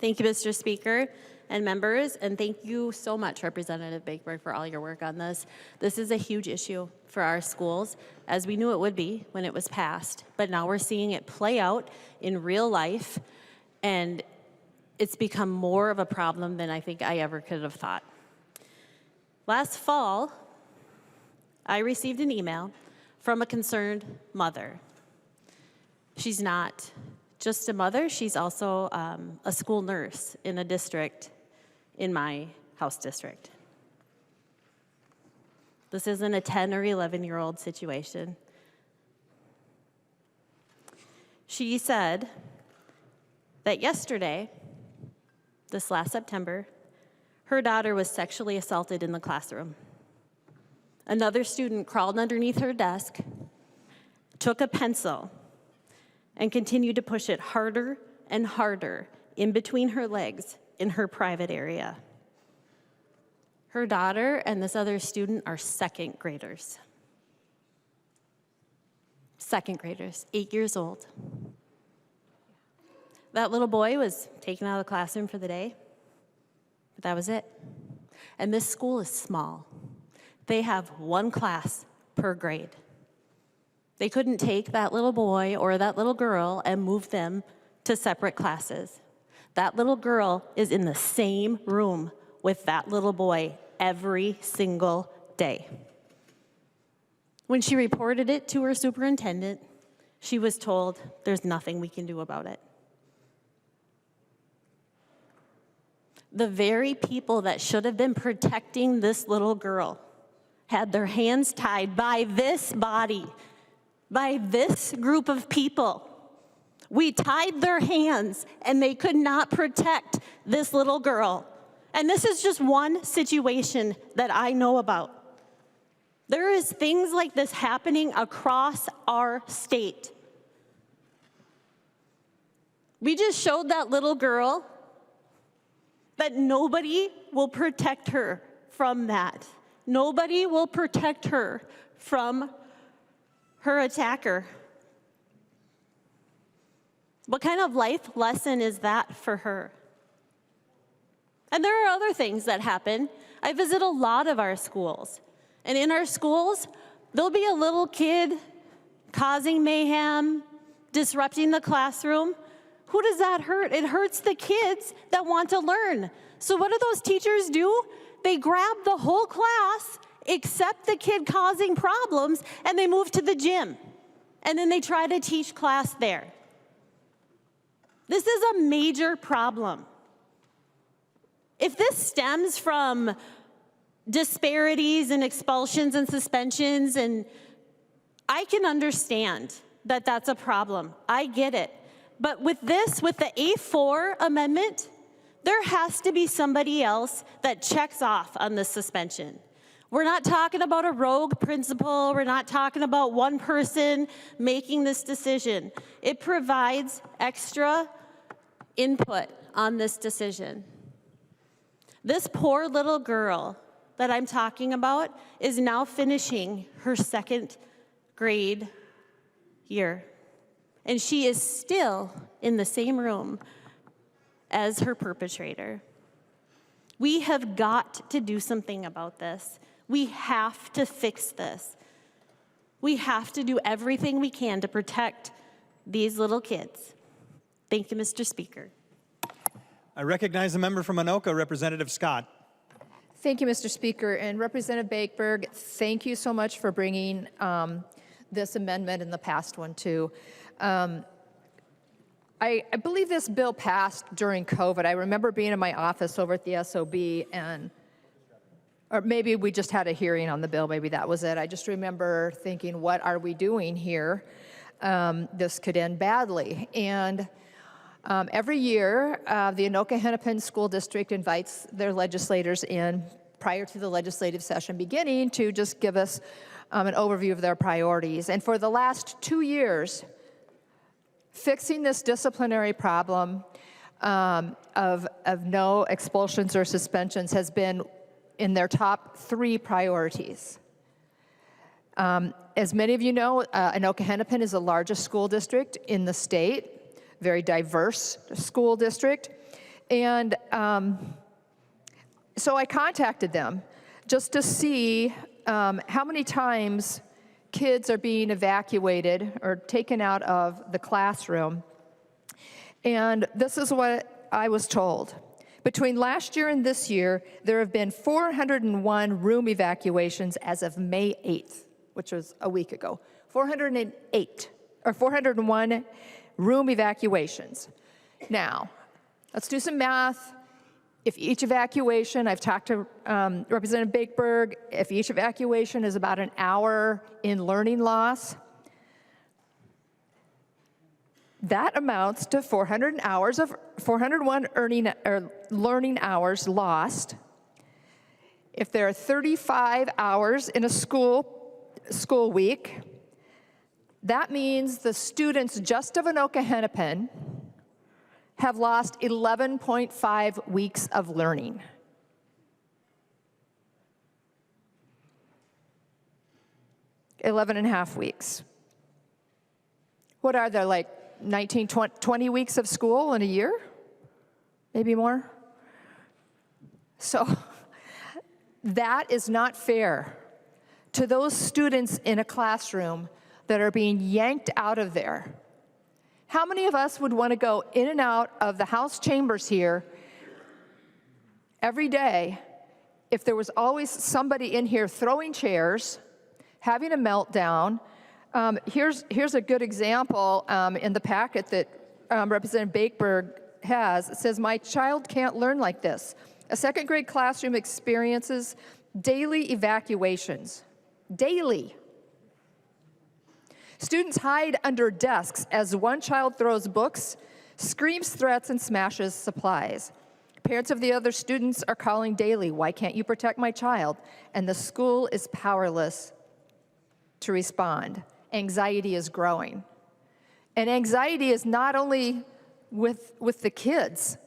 Thank you, Mr. Speaker and members, and thank you so much, Representative Bakeberg, for all your work on this. This is a huge issue for our schools, as we knew it would be when it was passed, but now we're seeing it play out in real life, and it's become more of a problem than I think I ever could have thought. Last fall, I received an email from a concerned mother. She's not just a mother, she's also a school nurse in a district in my House District. This isn't a 10 or 11-year-old situation. She said that yesterday, this last September, her daughter was sexually assaulted in the classroom. Another student crawled underneath her desk, took a pencil, and continued to push it harder and harder in between her legs in her private area. Her daughter and this other student are second graders. Second graders, 8 years old. That little boy was taken out of the classroom for the day, but that was it. And this school is small. They have one class per grade. They couldn't take that little boy or that little girl and move them to separate classes. That little girl is in the same room with that little boy every single day. When she reported it to her superintendent, she was told, there's nothing we can do about it. The very people that should have been protecting this little girl had their hands tied by this body, by this group of people. We tied their hands and they could not protect this little girl. And this is just one situation that I know about. There is things like this happening across our state. We just showed that little girl that nobody will protect her from that. Nobody will protect her from her attacker. What kind of life lesson is that for her? And there are other things that happen. I visit a lot of our schools. And in our schools, there'll be a little kid causing mayhem, disrupting the classroom. Who does that hurt? It hurts the kids that want to learn. So what do those teachers do? They grab the whole class, except the kid causing problems, and they move to the gym. And then they try to teach class there. This is a major problem. If this stems from disparities and expulsions and suspensions, and I can understand that that's a problem. I get it. But with this, with the A4 amendment, there has to be somebody else that checks off on this suspension. We're not talking about a rogue principal. We're not talking about one person making this decision. It provides extra input on this decision. This poor little girl that I'm talking about is now finishing her second grade year. And she is still in the same room as her perpetrator. We have got to do something about this. We have to fix this. We have to do everything we can to protect these little kids. Thank you, Mr. Speaker. I recognize the member from Anoka, Representative Scott. Thank you, Mr. Speaker. And Representative Bakeberg, thank you so much for bringing this amendment and the past one too. I believe this bill passed during COVID. I remember being in my office over at the SOB, or maybe we just had a hearing on the bill, maybe that was it. I just remember thinking, what are we doing here? This could end badly. And every year, the Anoka-Hennepin School District invites their legislators in prior to the legislative session beginning to just give us an overview of their priorities. And for the last 2 years, fixing this disciplinary problem of no expulsions or suspensions has been in their top 3 priorities. As many of you know, Anoka-Hennepin is the largest school district in the state, very diverse school district. And so I contacted them just to see how many times kids are being evacuated or taken out of the classroom. And this is what I was told. Between last year and this year, there have been 401 room evacuations as of May 8th, which was a week ago. 401 room evacuations. Now, let's do some math. If each evacuation, I've talked to Representative Bakeberg, if each evacuation is about an hour in learning loss, that amounts to 401 learning hours lost. If there are 35 hours in a school week, that means the students just of Anoka Hennepin have lost 11.5 weeks of learning. Eleven and a half weeks. What are there, like 19, 20 weeks of school in a year? Maybe more? So that is not fair to those students in a classroom that are being yanked out of there. How many of us would want to go in and out of the House chambers here every day if there was always somebody in here throwing chairs, having a meltdown? Here's a good example in the packet that Representative Bakeberg has. It says, "My child can't learn like this. A second grade classroom experiences daily evacuations." Daily. Students hide under desks as one child throws books, screams threats, and smashes supplies. Parents of the other students are calling daily, "Why can't you protect my child?" And the school is powerless to respond. Anxiety is growing. And anxiety is not only with the kids.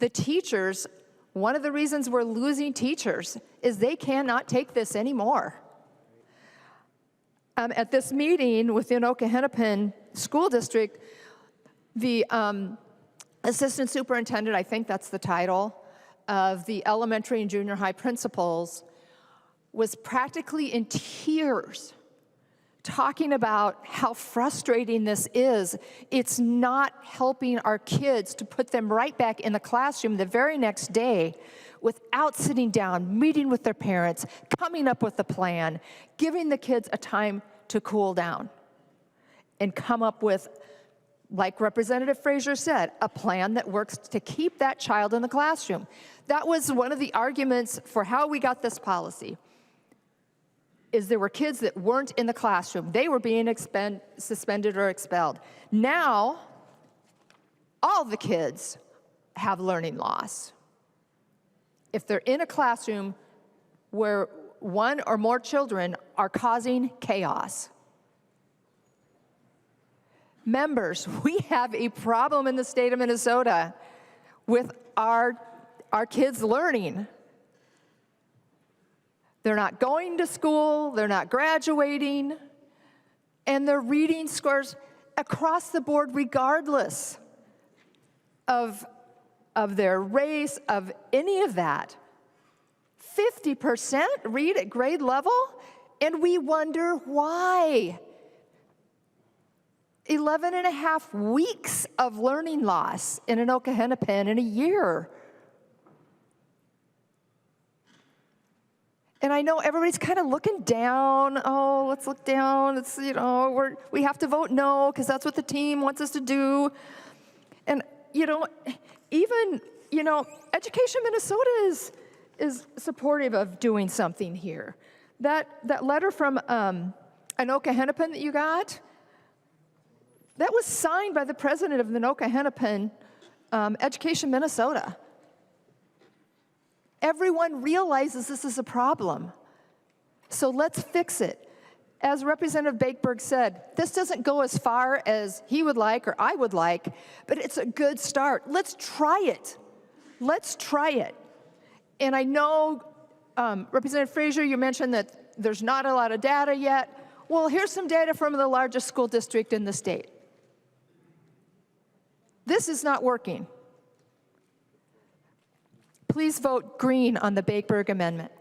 The teachers, one of the reasons we're losing teachers is they cannot take this anymore. At this meeting with the Anoka Hennepin School District, the assistant superintendent, I think that's the title, of the elementary and junior high principals, was practically in tears talking about how frustrating this is. It's not helping our kids to put them right back in the classroom the very next day without sitting down, meeting with their parents, coming up with a plan, giving the kids a time to cool down and come up with, like Representative Frazier said, a plan that works to keep that child in the classroom. That was one of the arguments for how we got this policy, is there were kids that weren't in the classroom. They were being suspended or expelled. Now, all the kids have learning loss. If they're in a classroom where one or more children are causing chaos. Members, we have a problem in the state of Minnesota with our kids learning. They're not going to school, they're not graduating, and their reading scores across the board, regardless of their race, of any of that. 50% read at grade level, and we wonder why. 11 and a half weeks of learning loss in Anoka Hennepin in a year. And I know everybody's kind of looking down. Oh, let's look down. It's, we have to vote no because that's what the team wants us to do. And, even, Education Minnesota is supportive of doing something here. That letter from Anoka Hennepin that you got, that was signed by the president of the Anoka Hennepin Education Minnesota. Everyone realizes this is a problem. So let's fix it. As Representative Bakeberg said, this doesn't go as far as he would like or I would like, but it's a good start. Let's try it. Let's try it. And I know, Representative Frazier, you mentioned that there's not a lot of data yet. Well, here's some data from the largest school district in the state. This is not working. Please vote green on the Bakeberg amendment.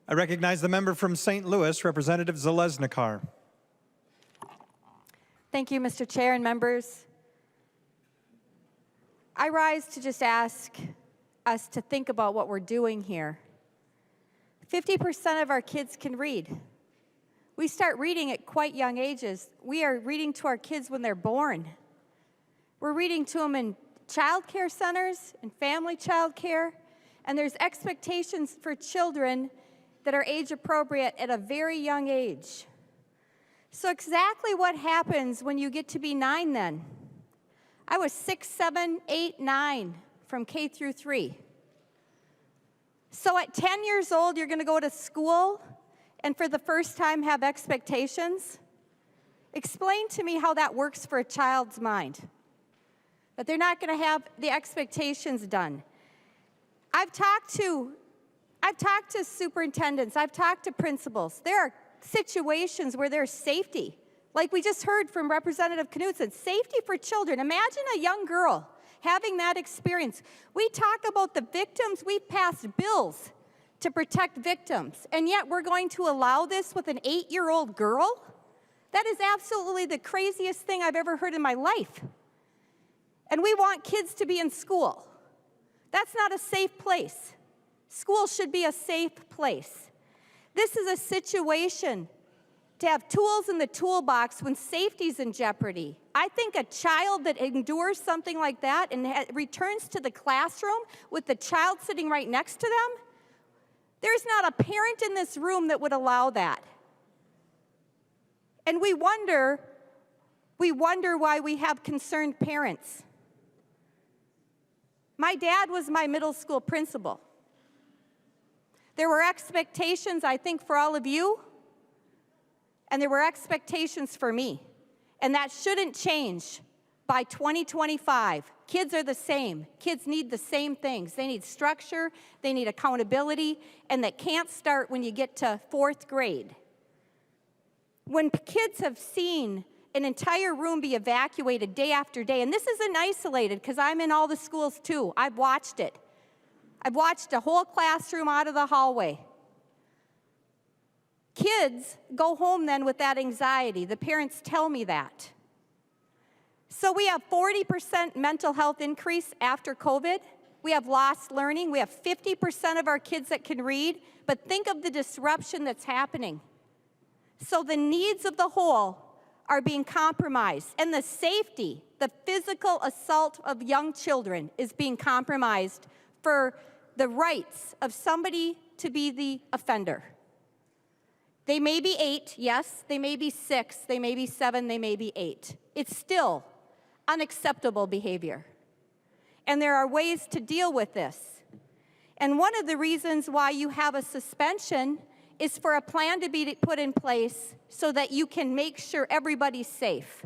I recognize the member from St. Louis, Representative Zalesnikar. Thank you, Mr. Chair and members. I rise to just ask us to think about what we're doing here. 50% of our kids can read. We start reading at quite young ages. We are reading to our kids when they're born. We're reading to them child care centers and family child care, and there's expectations for children that are age appropriate at a very young age. So exactly what happens when you get to be 9 then? I was 6, 7, 8, 9 from K through 3. So at 10 years old, you're going to go to school and for the first time have expectations? Explain to me how that works for a child's mind. That they're not going to have the expectations done. I've talked to superintendents, I've talked to principals. There are situations where there's safety. Like we just heard from Representative Knudsen, safety for children. Imagine a young girl having that experience. We talk about the victims, we've passed bills to protect victims, and yet we're going to allow this with an 8-year-old girl? That is absolutely the craziest thing I've ever heard in my life. And we want kids to be in school. That's not a safe place. School should be a safe place. This is a situation to have tools in the toolbox when safety's in jeopardy. I think a child that endures something like that and returns to the classroom with the child sitting right next to them, there's not a parent in this room that would allow that. And we wonder why we have concerned parents. My dad was my middle school principal. There were expectations, I think, for all of you, and there were expectations for me. And that shouldn't change by 2025. Kids are the same. Kids need the same things. They need structure, they need accountability, and that can't start when you get to 4th grade. When kids have seen an entire room be evacuated day after day, and this isn't isolated because I'm in all the schools too. I've watched it. I've watched a whole classroom out of the hallway. Kids go home then with that anxiety. The parents tell me that. So we have 40% mental health increase after COVID. We have lost learning. We have 50% of our kids that can read, but think of the disruption that's happening. So the needs of the whole are being compromised, and the safety, the physical assault of young children is being compromised for the rights of somebody to be the offender. They may be 8, yes, they may be 6, they may be 7, they may be 8. It's still unacceptable behavior. And there are ways to deal with this. And one of the reasons why you have a suspension is for a plan to be put in place so that you can make sure everybody's safe.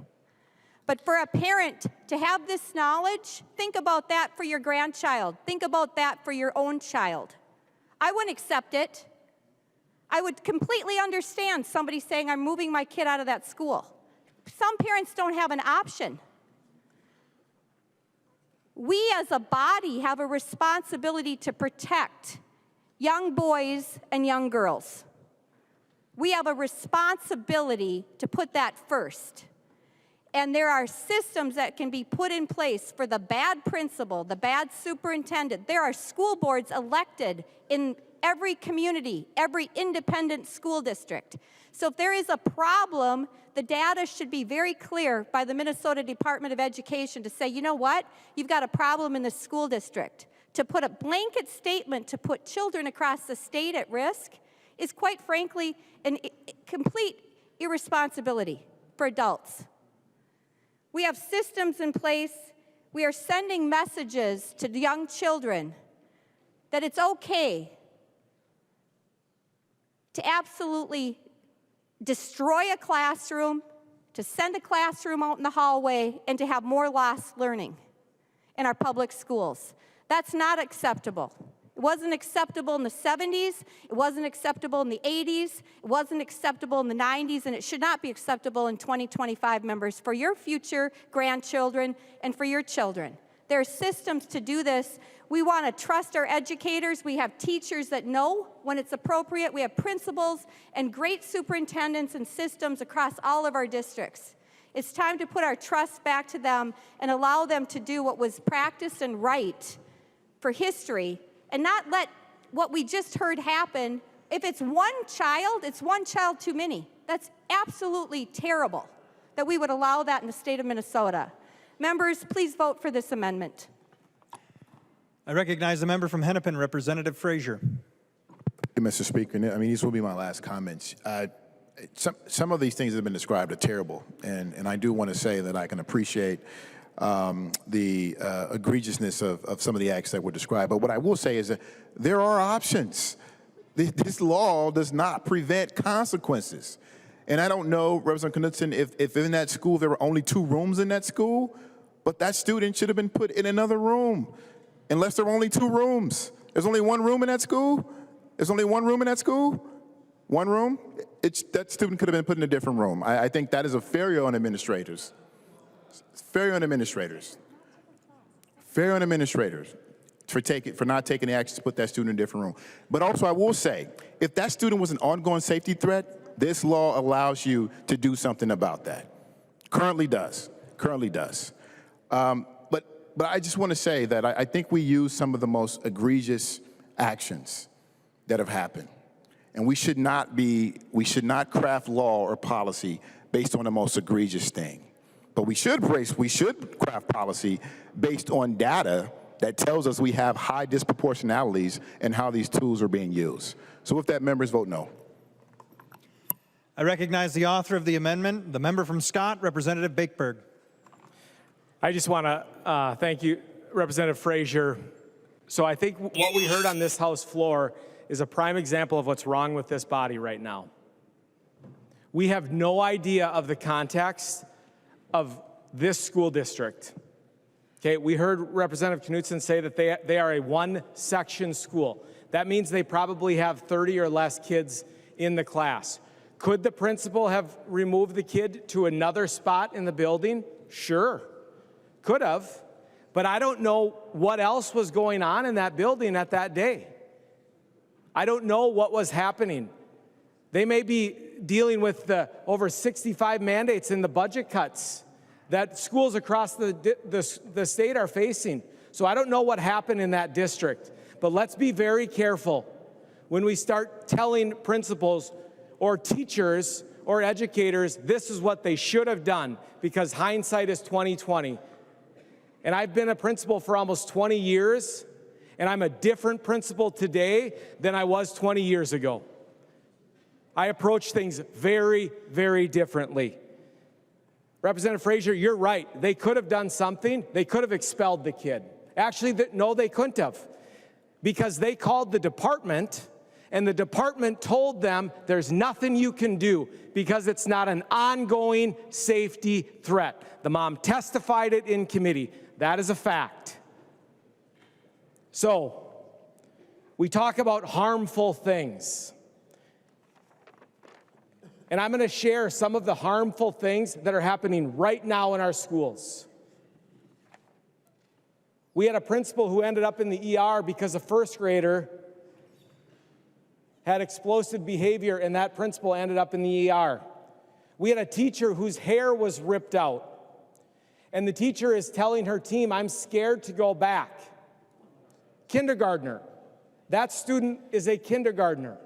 But for a parent to have this knowledge, think about that for your grandchild. Think about that for your own child. I wouldn't accept it. I would completely understand somebody saying, I'm moving my kid out of that school. Some parents don't have an option. We as a body have a responsibility to protect young boys and young girls. We have a responsibility to put that first. And there are systems that can be put in place for the bad principal, the bad superintendent. There are school boards elected in every community, every independent school district. So if there is a problem, the data should be very clear by the Minnesota Department of Education to say, you know what, you've got a problem in the school district. To put a blanket statement to put children across the state at risk is quite frankly a complete irresponsibility for adults. We have systems in place. We are sending messages to young children that it's okay to absolutely destroy a classroom, to send a classroom out in the hallway, and to have more lost learning in our public schools. That's not acceptable. It wasn't acceptable in the 70s, it wasn't acceptable in the 80s, it wasn't acceptable in the 90s, and it should not be acceptable in 2025, members, for your future grandchildren and for your children. There are systems to do this. We want to trust our educators. We have teachers that know when it's appropriate. We have principals and great superintendents and systems across all of our districts. It's time to put our trust back to them and allow them to do what was practiced and right for history, and not let what we just heard happen. If it's one child too many. That's absolutely terrible that we would allow that in the state of Minnesota. Members, please vote for this amendment. I recognize the member from Hennepin, Representative Frazier. Thank you, Mr. Speaker. I mean, these will be my last comments. Some of these things that have been described are terrible, and I do want to say that I can appreciate the egregiousness of some of the acts that were described. But what I will say is that there are options. This law does not prevent consequences. And I don't know, Representative Knudsen, if in that school there were only 2 rooms in that school, but that student should have been put in another room, unless there were only 2 rooms. There's only 1 room in that school? There's only 1 room in that school? 1 room? That student could have been put in a different room. I think that is a failure on administrators. Failure on administrators. Failure on administrators for not taking the action to put that student in a different room. But also, I will say, if that student was an ongoing safety threat, this law allows you to do something about that. Currently does. Currently does. But I just want to say that I think we use some of the most egregious actions that have happened. And we should not craft law or policy based on the most egregious thing. But we should craft policy based on data that tells us we have high disproportionalities in how these tools are being used. So with that, members vote no. I recognize the author of the amendment, the member from Scott, Representative Bakeberg. I just want to thank you, Representative Frazier. So I think what we heard on this House floor is a prime example of what's wrong with this body right now. We have no idea of the context of this school district. Okay, we heard Representative Knudsen say that they are a 1-section school. That means they probably have 30 or less kids in the class. Could the principal have removed the kid to another spot in the building? Sure, could have. But I don't know what else was going on in that building at that day. I don't know what was happening. They may be dealing with the over 65 mandates in the budget cuts that schools across the state are facing. So I don't know what happened in that district. But let's be very careful when we start telling principals or teachers or educators this is what they should have done, because hindsight is 20/20. And I've been a principal for almost 20 years, and I'm a different principal today than I was 20 years ago. I approach things very, very differently. Representative Frazier, you're right. They could have done something. They could have expelled the kid. Actually, no, they couldn't have, because they called the department, and the department told them there's nothing you can do because it's not an ongoing safety threat. The mom testified it in committee. That is a fact. So, we talk about harmful things. And I'm going to share some of the harmful things that are happening right now in our schools. We had a principal who ended up in the ER because a first grader had explosive behavior, and that principal ended up in the ER. We had a teacher whose hair was ripped out, and the teacher is telling her team, I'm scared to go back. Kindergartner. That student is a kindergartner.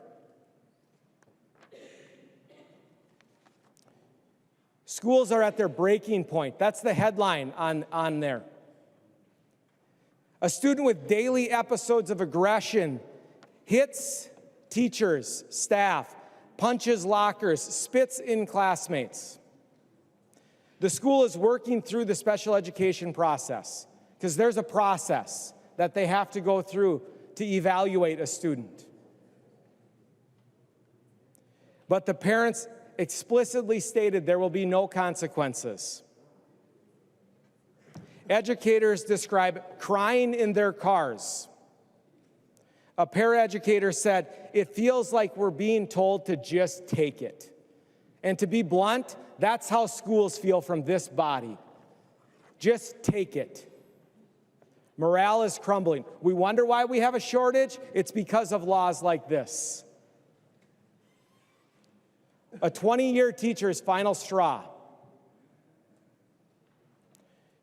Schools are at their breaking point. That's the headline on there. A student with daily episodes of aggression hits teachers, staff, punches lockers, spits in classmates. The school is working through the special education process, because there's a process that they have to go through to evaluate a student. But the parents explicitly stated there will be no consequences. Educators describe crying in their cars. A paraeducator said, it feels like we're being told to just take it. And to be blunt, that's how schools feel from this body. Just take it. Morale is crumbling. We wonder why we have a shortage. It's because of laws like this. A 20-year teacher's final straw.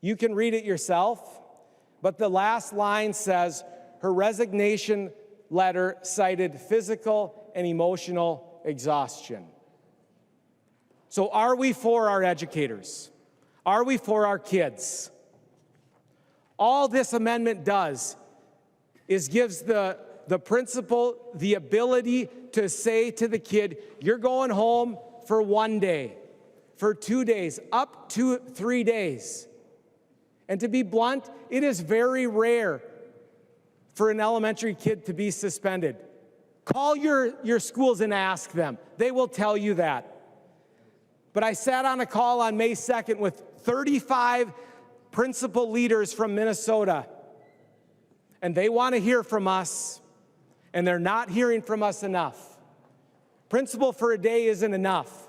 You can read it yourself, but the last line says her resignation letter cited physical and emotional exhaustion. So are we for our educators? Are we for our kids? All this amendment does is gives the principal the ability to say to the kid, you're going home for 1 day, for 2 days, up to 3 days. And to be blunt, it is very rare for an elementary kid to be suspended. Call your schools and ask them. They will tell you that. But I sat on a call on May 2nd with 35 principal leaders from Minnesota, and they want to hear from us, and they're not hearing from us enough. Principal for a day isn't enough.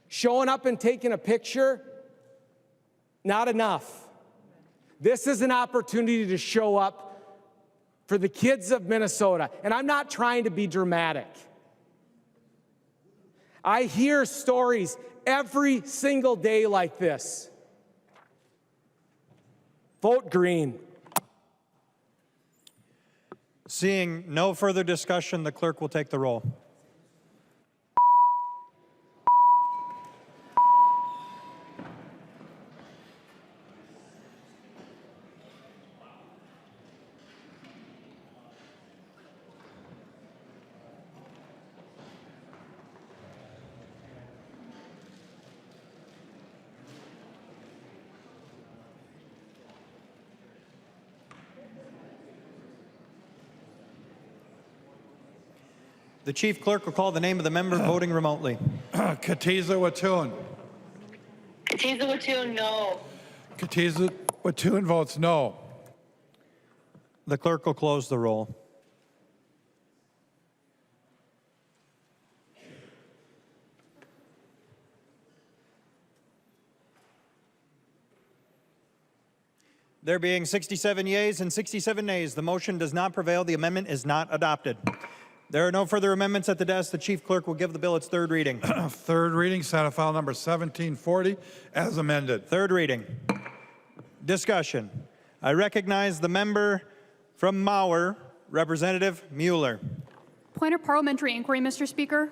Showing up and taking a picture, not enough. This is an opportunity to show up for the kids of Minnesota, and I'm not trying to be dramatic. I hear stories every single day like this. Vote green. Seeing no further discussion, the clerk will take the roll. The chief clerk will call the name of the member voting remotely. Katiza Watun. Katiza Watun, no. Katiza Watun votes no. The clerk will close the roll. There being 67 yeas and 67 nays, the motion does not prevail. The amendment is not adopted. There are no further amendments at the desk. The chief clerk will give the bill its third reading. Third reading, Senate File number 1740, as amended. Third reading. Discussion. I recognize the member from Mauer, Representative Mueller. Point of parliamentary inquiry, Mr. Speaker.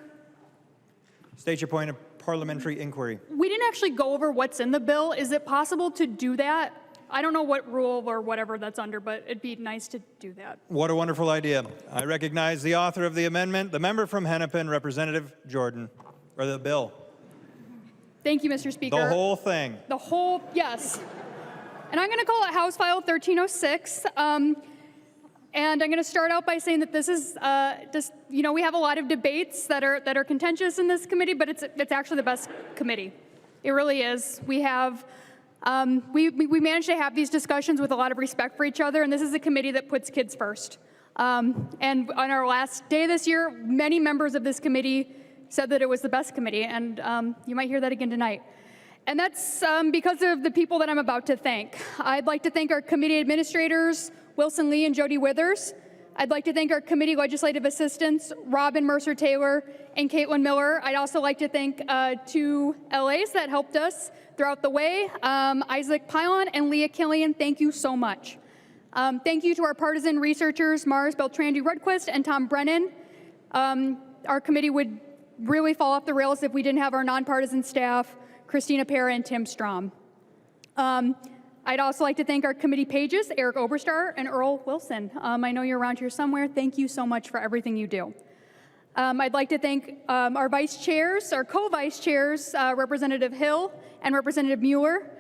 State your point of parliamentary inquiry. We didn't actually go over what's in the bill. Is it possible to do that? I don't know what rule or whatever that's under, but it'd be nice to do that. What a wonderful idea. I recognize the author of the amendment, the member from Hennepin, Representative Jordan, or the bill. Thank you, Mr. Speaker. The whole thing. The whole, yes. And I'm going to call it House File 1306. And I'm going to start out by saying that this is just, you know, we have a lot of debates that are contentious in this committee, but it's actually the best committee. It really is. We have, we managed to have these discussions with a lot of respect for each other, and this is a committee that puts kids first. And on our last day this year, many members of this committee said that it was the best committee, and you might hear that again tonight. And that's because of the people that I'm about to thank. I'd like to thank our committee administrators, Wilson Lee and Jody Withers. I'd like to thank our committee legislative assistants, Robin Mercer-Taylor and Caitlin Miller. I'd also like to thank two LAs that helped us throughout the way, Isaac Pylon and Leah Killian. Thank you so much. Thank you to our partisan researchers, Mars Beltrandi-Rudquist and Tom Brennan. Our committee would really fall off the rails if we didn't have our nonpartisan staff, Christina Pera and Tim Strom. I'd also like to thank our committee pages, Eric Oberstar and Earl Wilson. I know you're around here somewhere. Thank you so much for everything you do. I'd like to thank our vice chairs, our co-vice chairs, Representative Hill and Representative Mueller,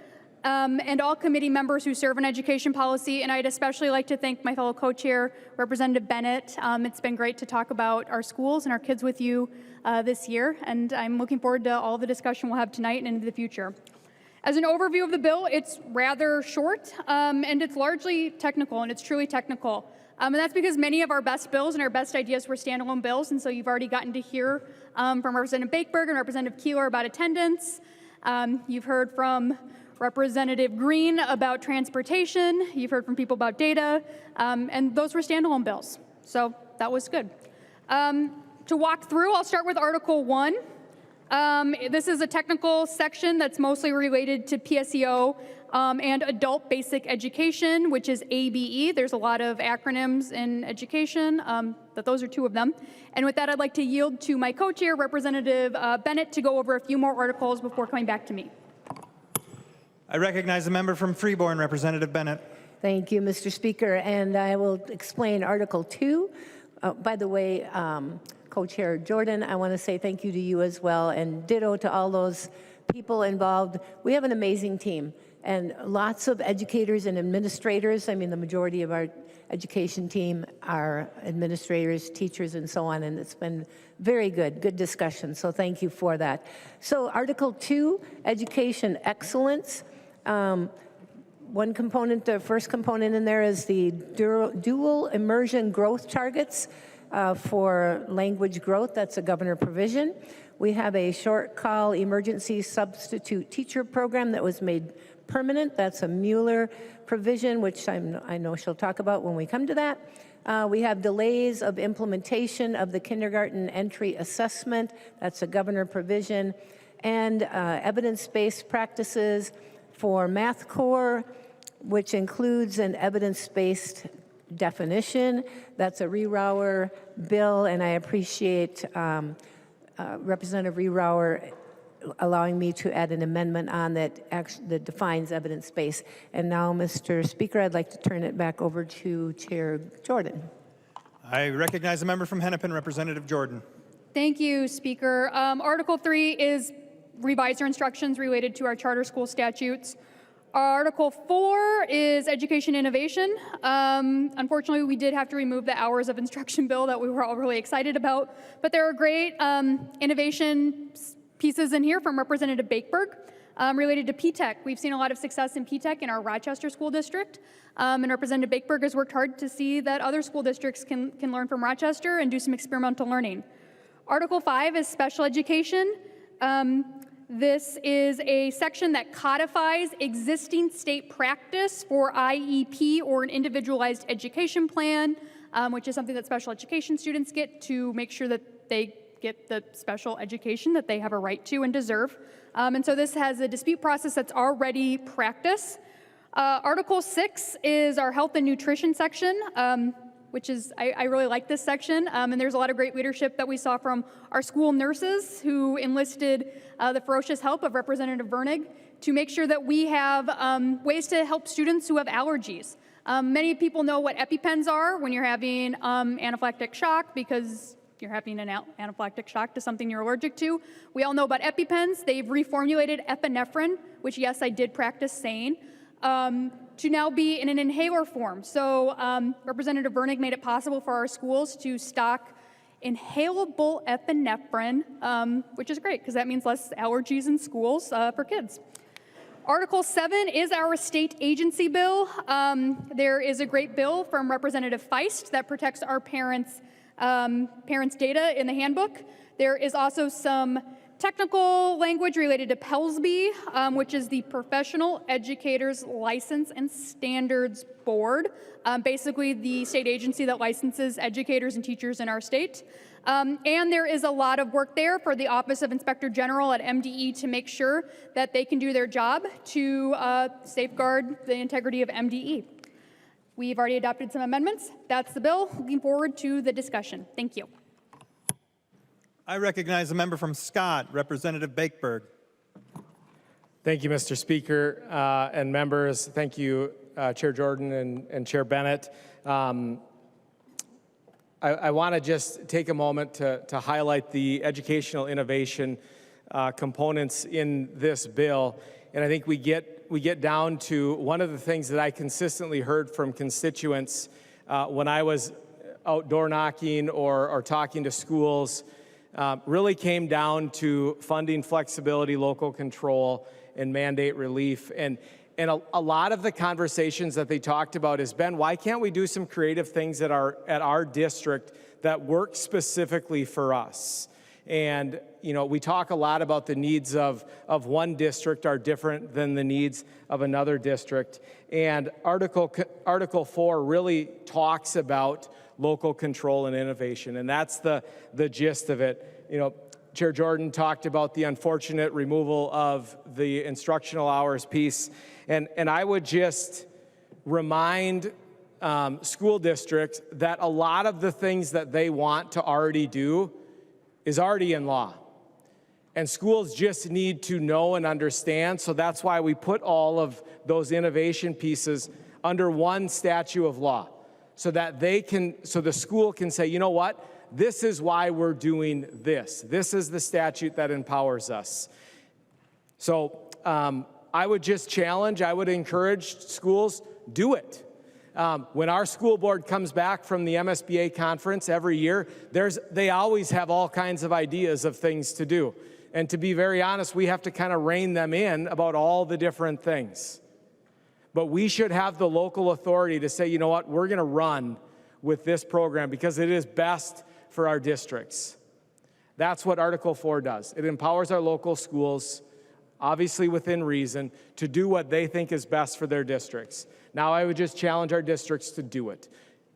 and all committee members who serve in education policy. And I'd especially like to thank my fellow co-chair, Representative Bennett. It's been great to talk about our schools and our kids with you this year, and I'm looking forward to all the discussion we'll have tonight and into the future. As an overview of the bill, it's rather short, and it's largely technical, and it's truly technical. And that's because many of our best bills and our best ideas were standalone bills, and so you've already gotten to hear from Representative Bakeberg and Representative Keeler about attendance. You've heard from Representative Green about transportation. You've heard from people about data, and those were standalone bills, so that was good. To walk through, I'll start with Article 1. This is a technical section that's mostly related to PSEO and adult basic education, which is ABE. There's a lot of acronyms in education, but those are two of them. And with that, I'd like to yield to my co-chair, Representative Bennett, to go over a few more articles before coming back to me. I recognize the member from Freeborn, Representative Bennett. Thank you, Mr. Speaker, and I will explain Article 2. By the way, Co-Chair Jordan, I want to say thank you to you as well, and ditto to all those people involved. We have an amazing team, and lots of educators and administrators. I mean, the majority of our education team are administrators, teachers, and so on, and it's been very good discussion, so thank you for that. So Article 2, education excellence. One component, the first component in there is the dual immersion growth targets for language growth. That's a governor provision. We have a short call emergency substitute teacher program that was made permanent. That's a Mueller provision, which I know she'll talk about when we come to that. We have delays of implementation of the kindergarten entry assessment. That's a governor provision. And evidence-based practices for Math Corps, which includes an evidence-based definition. That's a Rehrauer bill, and I appreciate Representative Rehrauer allowing me to add an amendment on that that defines evidence-based. And now, Mr. Speaker, I'd like to turn it back over to Chair Jordan. I recognize the member from Hennepin, Representative Jordan. Thank you, Speaker. Article 3 is revise your instructions related to our charter school statutes. Article 4 is education innovation. Unfortunately, we did have to remove the hours of instruction bill that we were all really excited about, but there are great innovation pieces in here from Representative Bakeberg related to P-TECH. We've seen a lot of success in P-TECH in our Rochester School District, and Representative Bakeberg has worked hard to see that other school districts can learn from Rochester and do some experimental learning. Article 5 is special education. This is a section that codifies existing state practice for IEP or an individualized education plan, which is something that special education students get to make sure that they get the special education that they have a right to and deserve. And so this has a dispute process that's already practiced. Article 6 is our health and nutrition section, which is, I really like this section, and there's a lot of great leadership that we saw from our school nurses who enlisted the ferocious help of Representative Vernig to make sure that we have ways to help students who have allergies. Many people know what EpiPens are when you're having anaphylactic shock because you're having an anaphylactic shock to something you're allergic to. We all know about EpiPens. They've reformulated epinephrine, which yes, I did practice saying, to now be in an inhaler form. So Representative Vernig made it possible for our schools to stock inhalable epinephrine, which is great because that means less allergies in schools for kids. Article 7 is our state agency bill. There is a great bill from Representative Feist that protects our parents' data in the handbook. There is also some technical language related to PELSB, which is the Professional Educators License and Standards Board, basically the state agency that licenses educators and teachers in our state. And there is a lot of work there for the Office of Inspector General at MDE to make sure that they can do their job to safeguard the integrity of MDE. We've already adopted some amendments. That's the bill. Looking forward to the discussion. Thank you. I recognize the member from Scott, Representative Bakeberg. Thank you, Mr. Speaker and members. Thank you, Chair Jordan and Chair Bennett. I want to just take a moment to highlight the educational innovation components in this bill. And I think we get down to one of the things that I consistently heard from constituents when I was out door knocking or talking to schools. Really came down to funding flexibility, local control, and mandate relief. And a lot of the conversations that they talked about is, Ben, why can't we do some creative things at our district that work specifically for us? And, you know, we talk a lot about the needs of one district are different than the needs of another district. And Article 4 really talks about local control and innovation, and that's the gist of it. You know, Chair Jordan talked about the unfortunate removal of the instructional hours piece, and I would just remind school districts that a lot of the things that they want to already do is already in law. And schools just need to know and understand, so that's why we put all of those innovation pieces under one statute of law so that the school can say, you know what, this is why we're doing this. This is the statute that empowers us. So I would just challenge, I would encourage schools, do it. When our school board comes back from the MSBA conference every year, they always have all kinds of ideas of things to do. And to be very honest, we have to kind of rein them in about all the different things. But we should have the local authority to say, you know what, we're going to run with this program because it is best for our districts. That's what Article 4 does. It empowers our local schools, obviously within reason, to do what they think is best for their districts. Now, I would just challenge our districts to do it.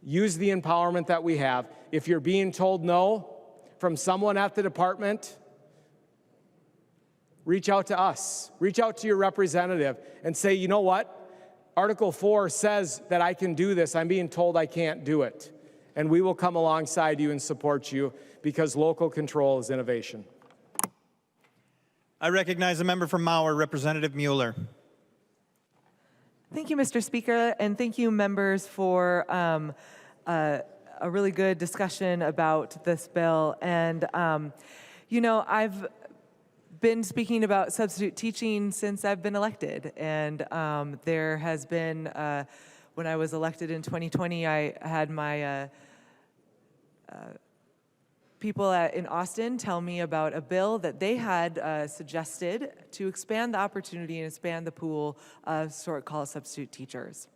Use the empowerment that we have. If you're being told no from someone at the department, reach out to us. Reach out to your representative and say, you know what? Article 4 says that I can do this. I'm being told I can't do it. And we will come alongside you and support you because local control is innovation. I recognize a member from Mauer, Representative Mueller. Thank you, Mr. Speaker, and thank you, members, for a really good discussion about this bill. And, you know, I've been speaking about substitute teaching since I've been elected. And there has been, when I was elected in 2020, I had my people in Austin tell me about a bill that they had suggested to expand the opportunity and expand the pool of called substitute teachers.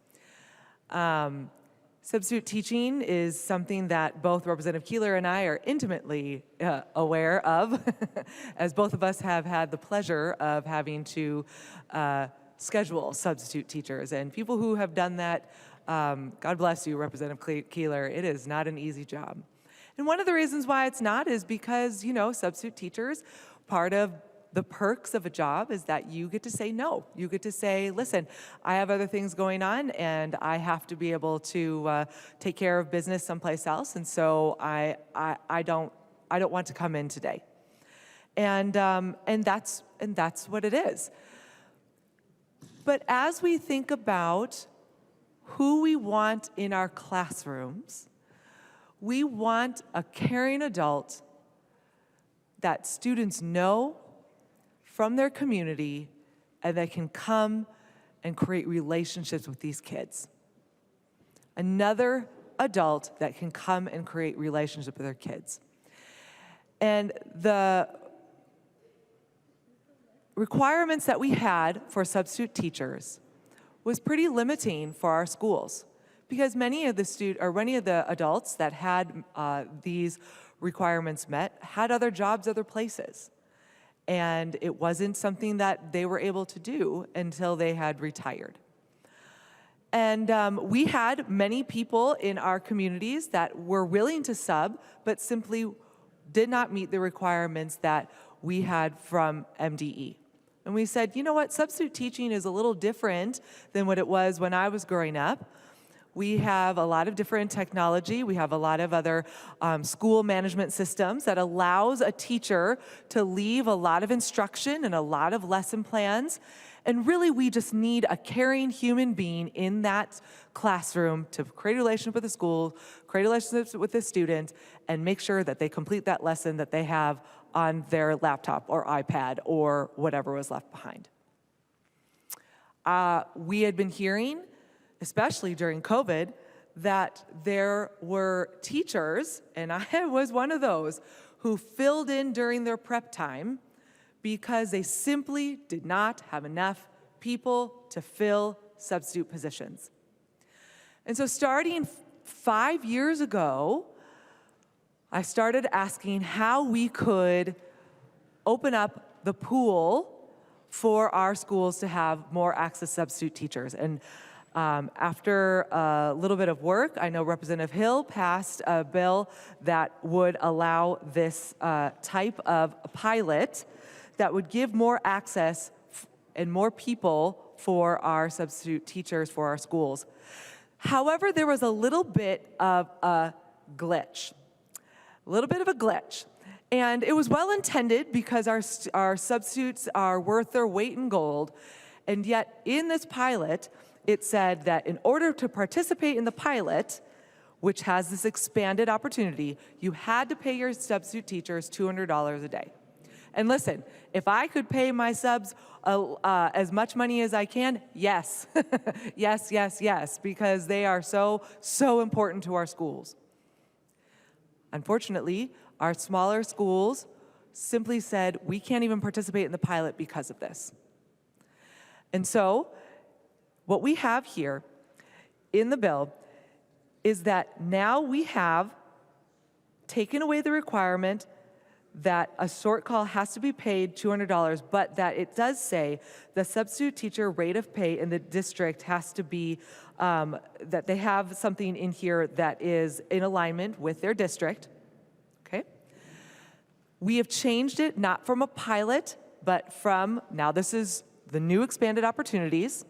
Substitute teaching is something that both Representative Keeler and I are intimately aware of, as both of us have had the pleasure of having to schedule substitute teachers. And people who have done that, God bless you, Representative Keeler, it is not an easy job. And one of the reasons why it's not is because, you know, substitute teachers, part of the perks of a job is that you get to say no. You get to say, listen, I have other things going on and I have to be able to take care of business someplace else, and so I don't want to come in today. And that's what it is. But as we think about who we want in our classrooms, we want a caring adult that students know from their community and that can come and create relationships with these kids. Another adult that can come and create relationships with their kids. And the requirements that we had for substitute teachers was pretty limiting for our schools, because many of the adults that had these requirements met had other jobs, other places. And it wasn't something that they were able to do until they had retired. And we had many people in our communities that were willing to sub, but simply did not meet the requirements that we had from MDE. And we said, you know what, substitute teaching is a little different than what it was when I was growing up. We have a lot of different technology. We have a lot of other school management systems that allows a teacher to leave a lot of instruction and a lot of lesson plans. And really, we just need a caring human being in that classroom to create a relationship with the school, create relationships with the student, and make sure that they complete that lesson that they have on their laptop or iPad or whatever was left behind. We had been hearing, especially during COVID, that there were teachers, and I was one of those, who filled in during their prep time because they simply did not have enough people to fill substitute positions. And so starting 5 years ago, I started asking how we could open up the pool for our schools to have more access to substitute teachers. And after a little bit of work, I know Representative Hill passed a bill that would allow this type of pilot that would give more access and more people for our substitute teachers for our schools. However, there was a little bit of a glitch. And it was well intended because our substitutes are worth their weight in gold. And yet in this pilot, it said that in order to participate in the pilot, which has this expanded opportunity, you had to pay your substitute teachers $200 a day. And listen, if I could pay my subs as much money as I can, yes, yes, yes, yes, because they are so, so important to our schools. Unfortunately, our smaller schools simply said, we can't even participate in the pilot because of this. And so, what we have here in the bill is that now we have taken away the requirement that a short call has to be paid $200, but that it does say the substitute teacher rate of pay in the district has to be, that they have something in here that is in alignment with their district, okay? We have changed it not from a pilot, but from, now this is the new expanded opportunities.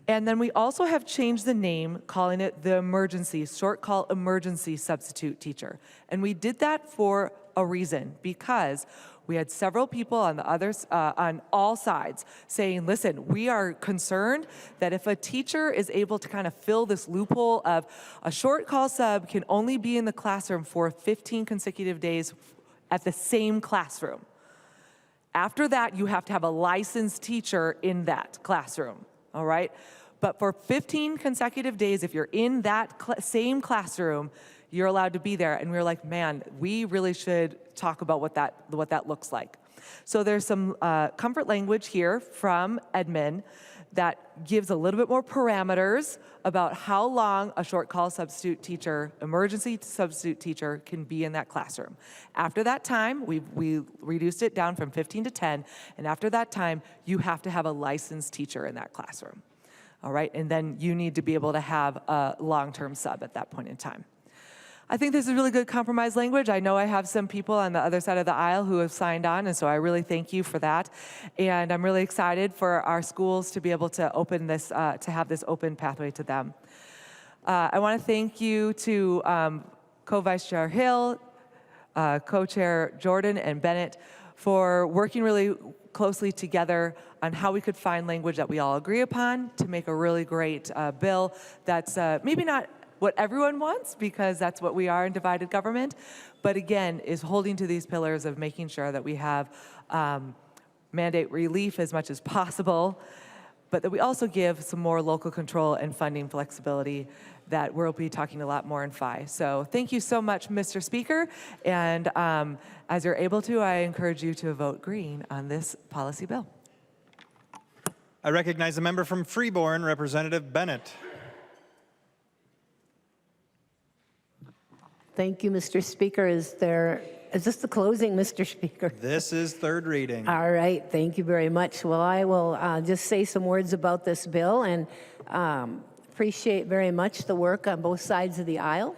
And then we also have changed the name, calling it the emergency, short call emergency substitute teacher. And we did that for a reason, because we had several people on the others, on all sides saying, listen, we are concerned that if a teacher is able to kind of fill this loophole of a short call sub can only be in the classroom for 15 consecutive days at the same classroom. After that, you have to have a licensed teacher in that classroom. All right? But for 15 consecutive days, if you're in that same classroom, you're allowed to be there. And we were like, man, we really should talk about what that looks like. So there's some comfort language here from Edmund that gives a little bit more parameters about how long a short call substitute teacher, emergency substitute teacher, can be in that classroom. After that time, we reduced it down from 15 to 10, and after that time, you have to have a licensed teacher in that classroom. All right, and then you need to be able to have a long-term sub at that point in time. I think this is really good compromise language. I know I have some people on the other side of the aisle who have signed on, and so I really thank you for that. And I'm really excited for our schools to be able to open this, to have this open pathway to them. I want to thank you to Co-Vice Chair Hill, Co-Chair Jordan and Bennett for working really closely together on how we could find language that we all agree upon to make a really great bill that's maybe not what everyone wants, because that's what we are in divided government, but again, is holding to these pillars of making sure that we have mandate relief as much as possible, but that we also give some more local control and funding flexibility that we'll be talking a lot more in FI. So thank you so much, Mr. Speaker, and as you're able to, I encourage you to vote green on this policy bill. I recognize the member from Freeborn, Representative Bennett. Thank you, Mr. Speaker. Is this the closing, Mr. Speaker? This is third reading. All right, thank you very much. Well, I will just say some words about this bill and appreciate very much the work on both sides of the aisle.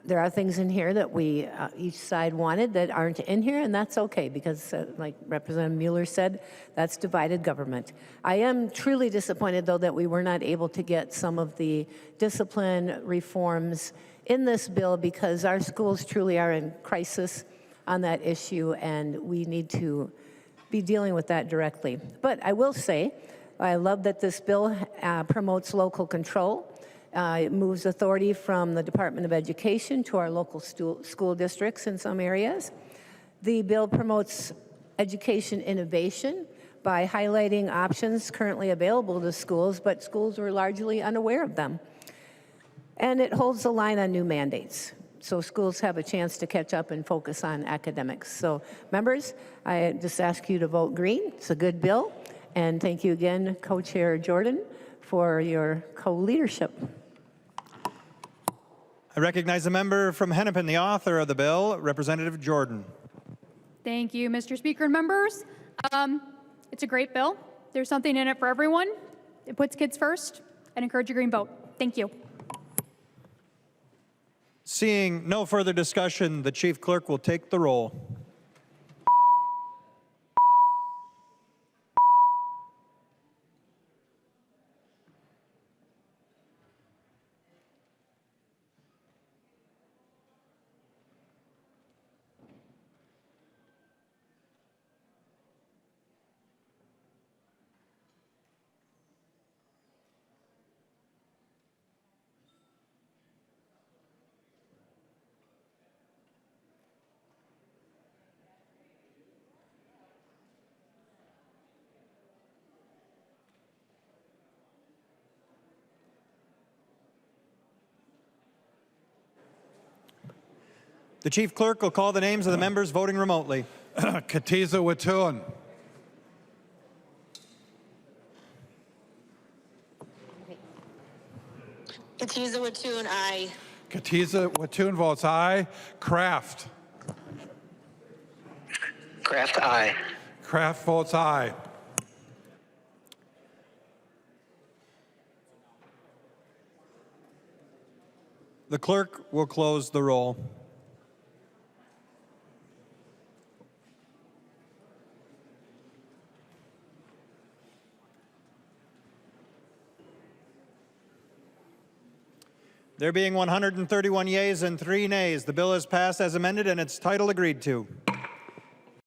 There are things in here that we, each side wanted that aren't in here, and that's okay because, like Representative Mueller said, that's divided government. I am truly disappointed, though, that we were not able to get some of the discipline reforms in this bill because our schools truly are in crisis on that issue, and we need to be dealing with that directly. But I will say, I love that this bill promotes local control. It moves authority from the Department of Education to our local school districts in some areas. The bill promotes education innovation by highlighting options currently available to schools, but schools were largely unaware of them. And it holds the line on new mandates, so schools have a chance to catch up and focus on academics. So, members, I just ask you to vote green. It's a good bill. And thank you again, Co-Chair Jordan, for your co-leadership. I recognize the member from Hennepin, the author of the bill, Representative Jordan. Thank you, Mr. Speaker and members. It's a great bill. There's something in it for everyone. It puts kids first. I'd encourage a green vote. Thank you. Seeing no further discussion, the Chief Clerk will take the roll. The chief clerk will call the names of the members voting remotely. Katiza Watun. Katiza Watun, aye. Katiza Watun votes aye. Kraft. Kraft, aye. Kraft votes aye. The clerk will close the roll. There being 131 yeas and 3 nays, the bill is passed as amended and its title agreed to.